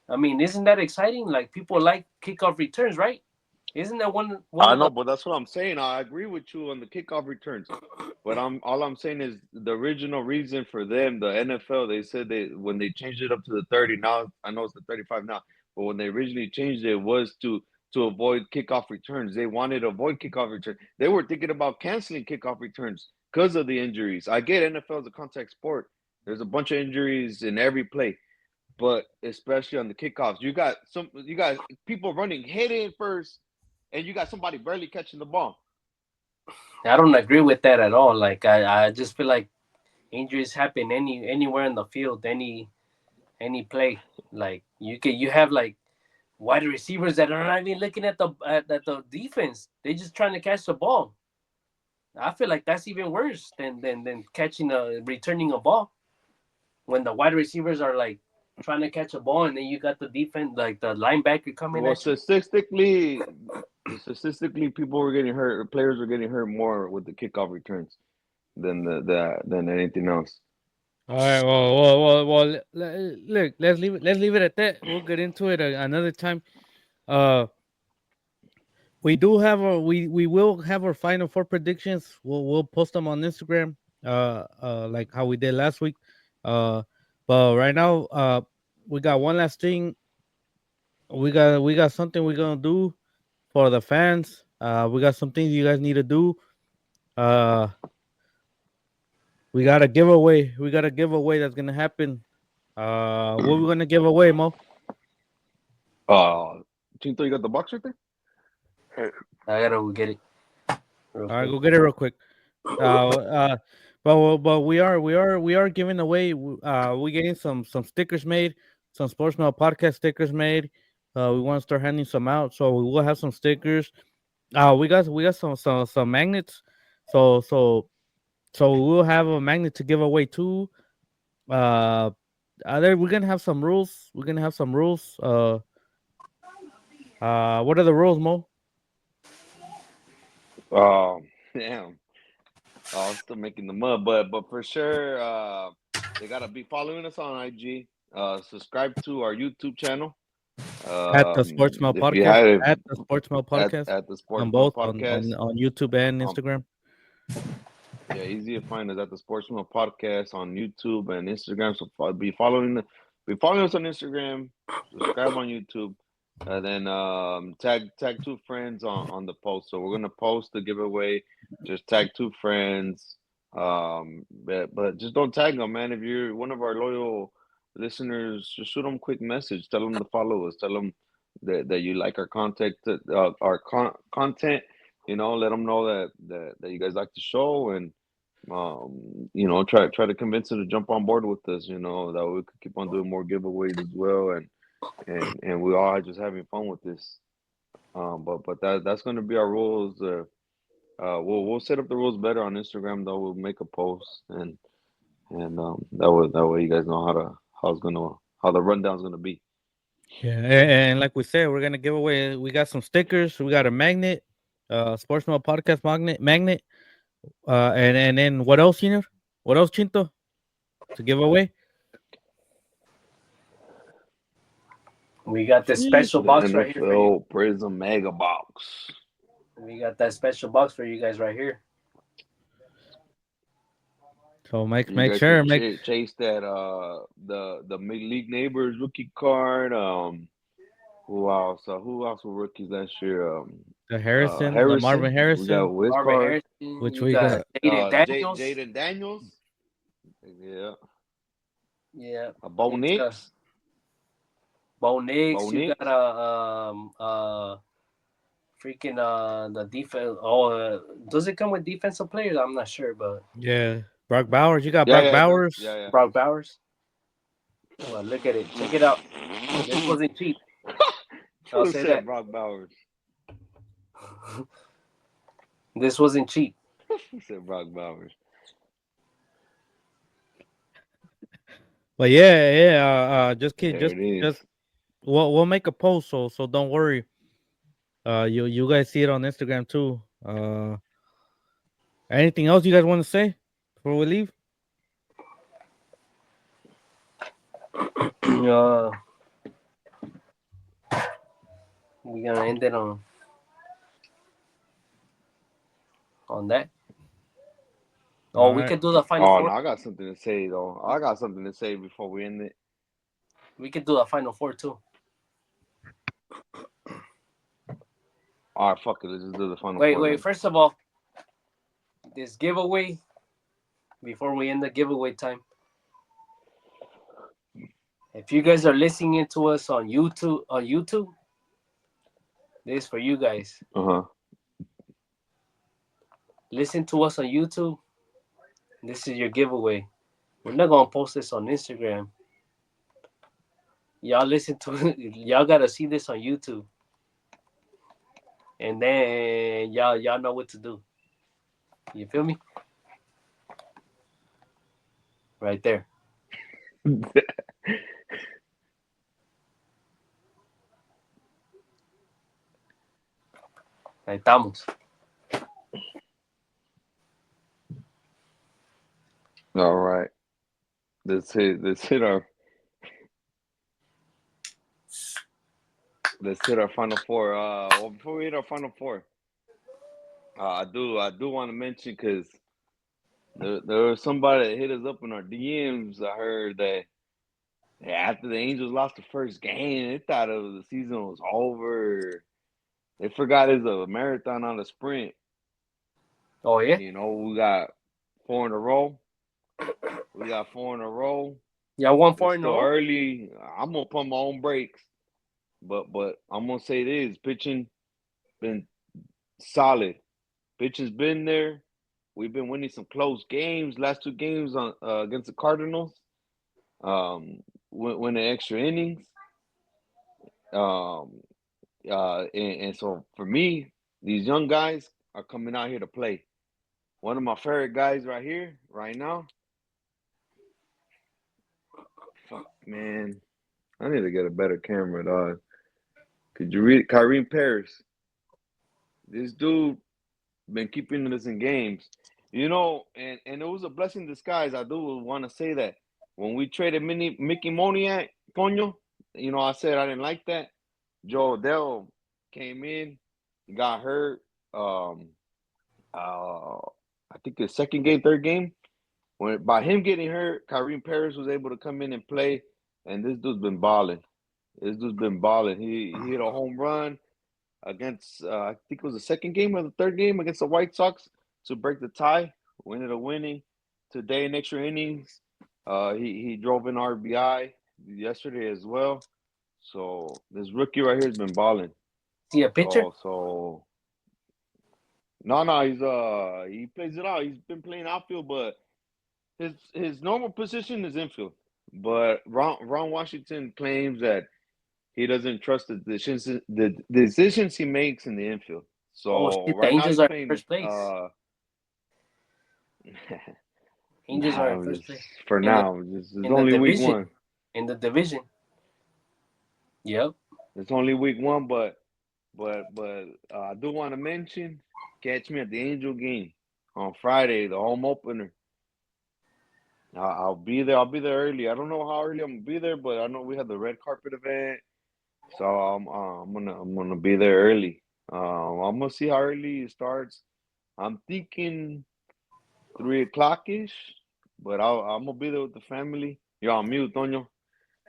I mean, isn't that exciting? Like people like kickoff returns, right? Isn't that one I of the know, but that's what I'm saying. I agree with you on the kickoff returns. But I'm saying is the original reason for them, the NFL, they said they when they changed it up to the 30, now I know it's the 35 now, but when they originally changed it was to avoid kickoff returns. They wanted to avoid kickoff returns. They were thinking about canceling kickoff returns because of the injuries. I get NFL is a contact sport. There's a bunch of injuries in every play, but especially on the kickoffs, you got people running head in first, and you got somebody barely catching the ball. I don't agree with that at all. Like I just feel like injuries happen anywhere in the field, any play. Like you have like wide receivers that are not even looking at the defense. They just trying to catch the ball. I feel like that's even worse than catching a returning a ball when the wide receivers are like trying to catch a ball and then you got the defense like the linebacker coming Well, at you. statistically, people were getting hurt. Players were getting hurt more with the kickoff returns than anything else. all right, look, let's leave it at that. We'll get into it another time. uh we will have our final four predictions. We'll post them on Instagram, like how we did last week. uh but right now, we got one last thing. We got something we're gonna do for the fans. We got some things you guys need to do. uh we got a giveaway. That's gonna happen. What we gonna give away, Mo? Uh, Chinto, you got the box right there? I gotta go get it real All right, quick. go get it real quick. Uh, uh, but we are giving away. We getting some stickers made, some Sportsman podcast stickers made. We want to start handing some out, so we will have some stickers. We got some magnets. So so so we will have a magnet to give away too. Uh, we're gonna have some rules. We're gonna have some rules. What are the rules, Mo? Damn. I'm still making the mud, but for sure, they gotta be following us on IG. Subscribe to our YouTube channel. At the Sportsmail If you Podcast. have At the Sportsmail Podcast. at the On Sportsman both on, Podcast, on YouTube and um, Instagram. yeah, easy to find us at the Sportsman Podcast on YouTube and Instagram. So be following us on Instagram, subscribe on YouTube, and then tag two friends on the post. So we're gonna post the giveaway. Just tag two friends. But just don't tag them, man. If you're one of our loyal listeners, just shoot them a quick message. Tell them to follow us. Tell them that you like our content, content. You know, let them know that you guys like the show and try to convince them to jump on board with us. You know, that we could keep on doing more giveaways as well, and we all are just having fun with this. But that's going to be our rules. We'll set up the rules better on Instagram though. We'll make a post and that way you guys know how the rundown's gonna be. Yeah, and like we said, we're gonna give away. We got some stickers. We got a magnet, Sportsman Podcast magnet. And then what else, Junior? What else, Chinto, to give away? We got this Sheesh. special The box right here for you. NFL Prism Mega Box. We got that special box for you guys right here. So You make guys can sure chase that the Major League Neighbors rookie card. Who else were rookies last year? The Marvin Harrison. We got Harrison, Wiz Marvin card. Harrison. which You we got got. Jaden Daniels. Jaden Daniels. Yeah. Yeah. Bo It's Nix. Bo Bo Nix. You got Nix. freaking the defense. Oh, does it come with defensive players? I'm not sure, but Yeah, Brock Bowers. You got Yeah, Brock yeah, it does. Yeah, Bowers. yeah. Brock Bowers. Well, look at it. Check it out. This wasn't cheap. I'll Who say said that. Brock Bowers? This wasn't cheap. Who said Brock Bowers? But yeah. Just kid, There it is. just we'll make a post. So don't worry. You guys see it on Instagram too. Anything else you guys want to say before we leave? uh, we're gonna end it on that. Oh, All we right. could do the final Oh no, four. I got something to say though. I got something to say before we end it. We could do the final four too. All right, fuck it. Let's just do the final Wait, four wait. then. First of all, this giveaway. Before we end the giveaway time, if you guys are listening to us on YouTube, this is for you guys. Uh-huh. Listen to us on YouTube. This is your giveaway. We're not gonna post this on Instagram. Y'all listen to y'all gotta see this on YouTube. And then y'all know what to do. You feel me? Right there. Ahí estamos. All right. Let's hit our final four. Well, before we hit our final four, I do want to mention because there was somebody that hit us up in our DMs. I heard that after the Angels lost the first game, they thought the season was over. They forgot it's a marathon, not a sprint. Oh yeah? You know, we got four in a row. We got four in a row. Y'all won It's 4 in a still row? early. I'm gonna pump my own brakes, but I'm gonna say this: pitching been solid. Pitching's been there. We've been winning some close games. Last two games on against the Cardinals, winning extra innings. Um, and so for me, these young guys are coming out here to play. One of my favorite guys right here, right now. Fuck, man. I need to get a better camera, dog. Could you read Kareem Paris? This dude been keeping us in games. And it was a blessing in disguise. I do want to say that when we traded Mickey Moniak, Ponyo, I said I didn't like that. Joe Odell came in, got hurt. Um, I think his second game, third game. When by him getting hurt, Kareem Paris was able to come in and play, and this dude's been balling. This dude's been balling. He hit a home run against I think it was the second game or the third game against the White Sox to break the tie. We ended up winning today in extra innings. He drove an RBI yesterday as well. So this rookie right here has been balling. See a pitcher? So no, he plays it out. He's been playing outfield, but his normal position is infield. But Ron Washington claims that he doesn't trust the decisions he makes in the infield. Oh So shit! The right now Angels he's are in playing. first place. Angels are in Nah, first just place for in the now. It's in the only week division. one. In the division. Yep. It's only week one, but I do want to mention, catch me at the Angel game on Friday, the home opener. I'll be there. I'll be there early. I don't know how early I'm gonna be there, but I know we have the red carpet event, so I'm gonna be there early. I'm gonna see how early it starts. I'm thinking 3 o'clock ish, but I'm gonna be there with the family. You're on mute, Toño.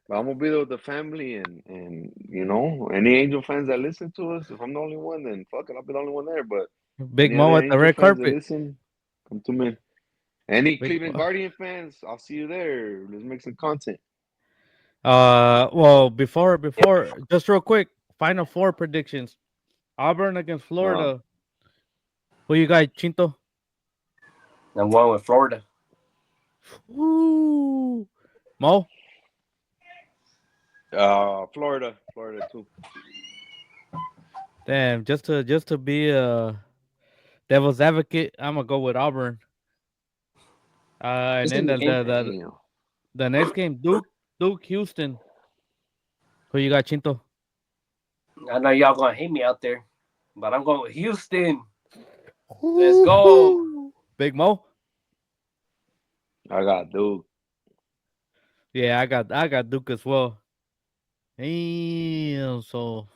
But I'm gonna be there with the family and any Angel fans that listen to us. If I'm the only one, then fuck it, I'll be the only one there. But Big any Mo other at the Angel red fans that carpet. listen, come to me. Any Big Cleveland Mo. Guardian fans, I'll see you there. Let's make some content. Well, before, Yep. just real quick, Final Four predictions. Auburn against Uh, Florida. Who you got, Chinto? I'm going with Florida. Woo. Mo. Florida too. Damn, just to be a devil's advocate, I'm gonna go with Auburn. And It's then in the game. Damn. the next game, Duke Houston. Who you got, Chinto? I know y'all gonna hate me out there, but I'm going with Houston. Let's go. Woo-hoo. Big Mo. I got Duke. Yeah, I got Duke as well. Damn, so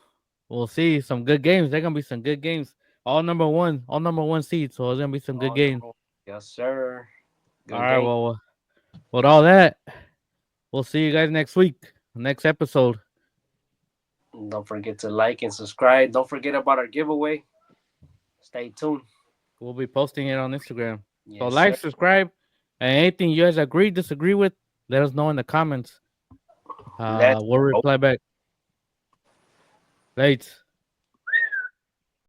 we'll see some good games. They're gonna be some good games. All number one seeds. So it's gonna be some good Oh, games. no. Yes, sir. All Good right, game. well, with all that, we'll see you guys next week, next episode. Don't forget to like and subscribe. Don't forget about our giveaway. Stay tuned. We'll be posting it on Instagram. So Yes, like, sir. subscribe, and anything you guys agree, disagree with, let us know in the comments. Let's We'll go. reply back. Late.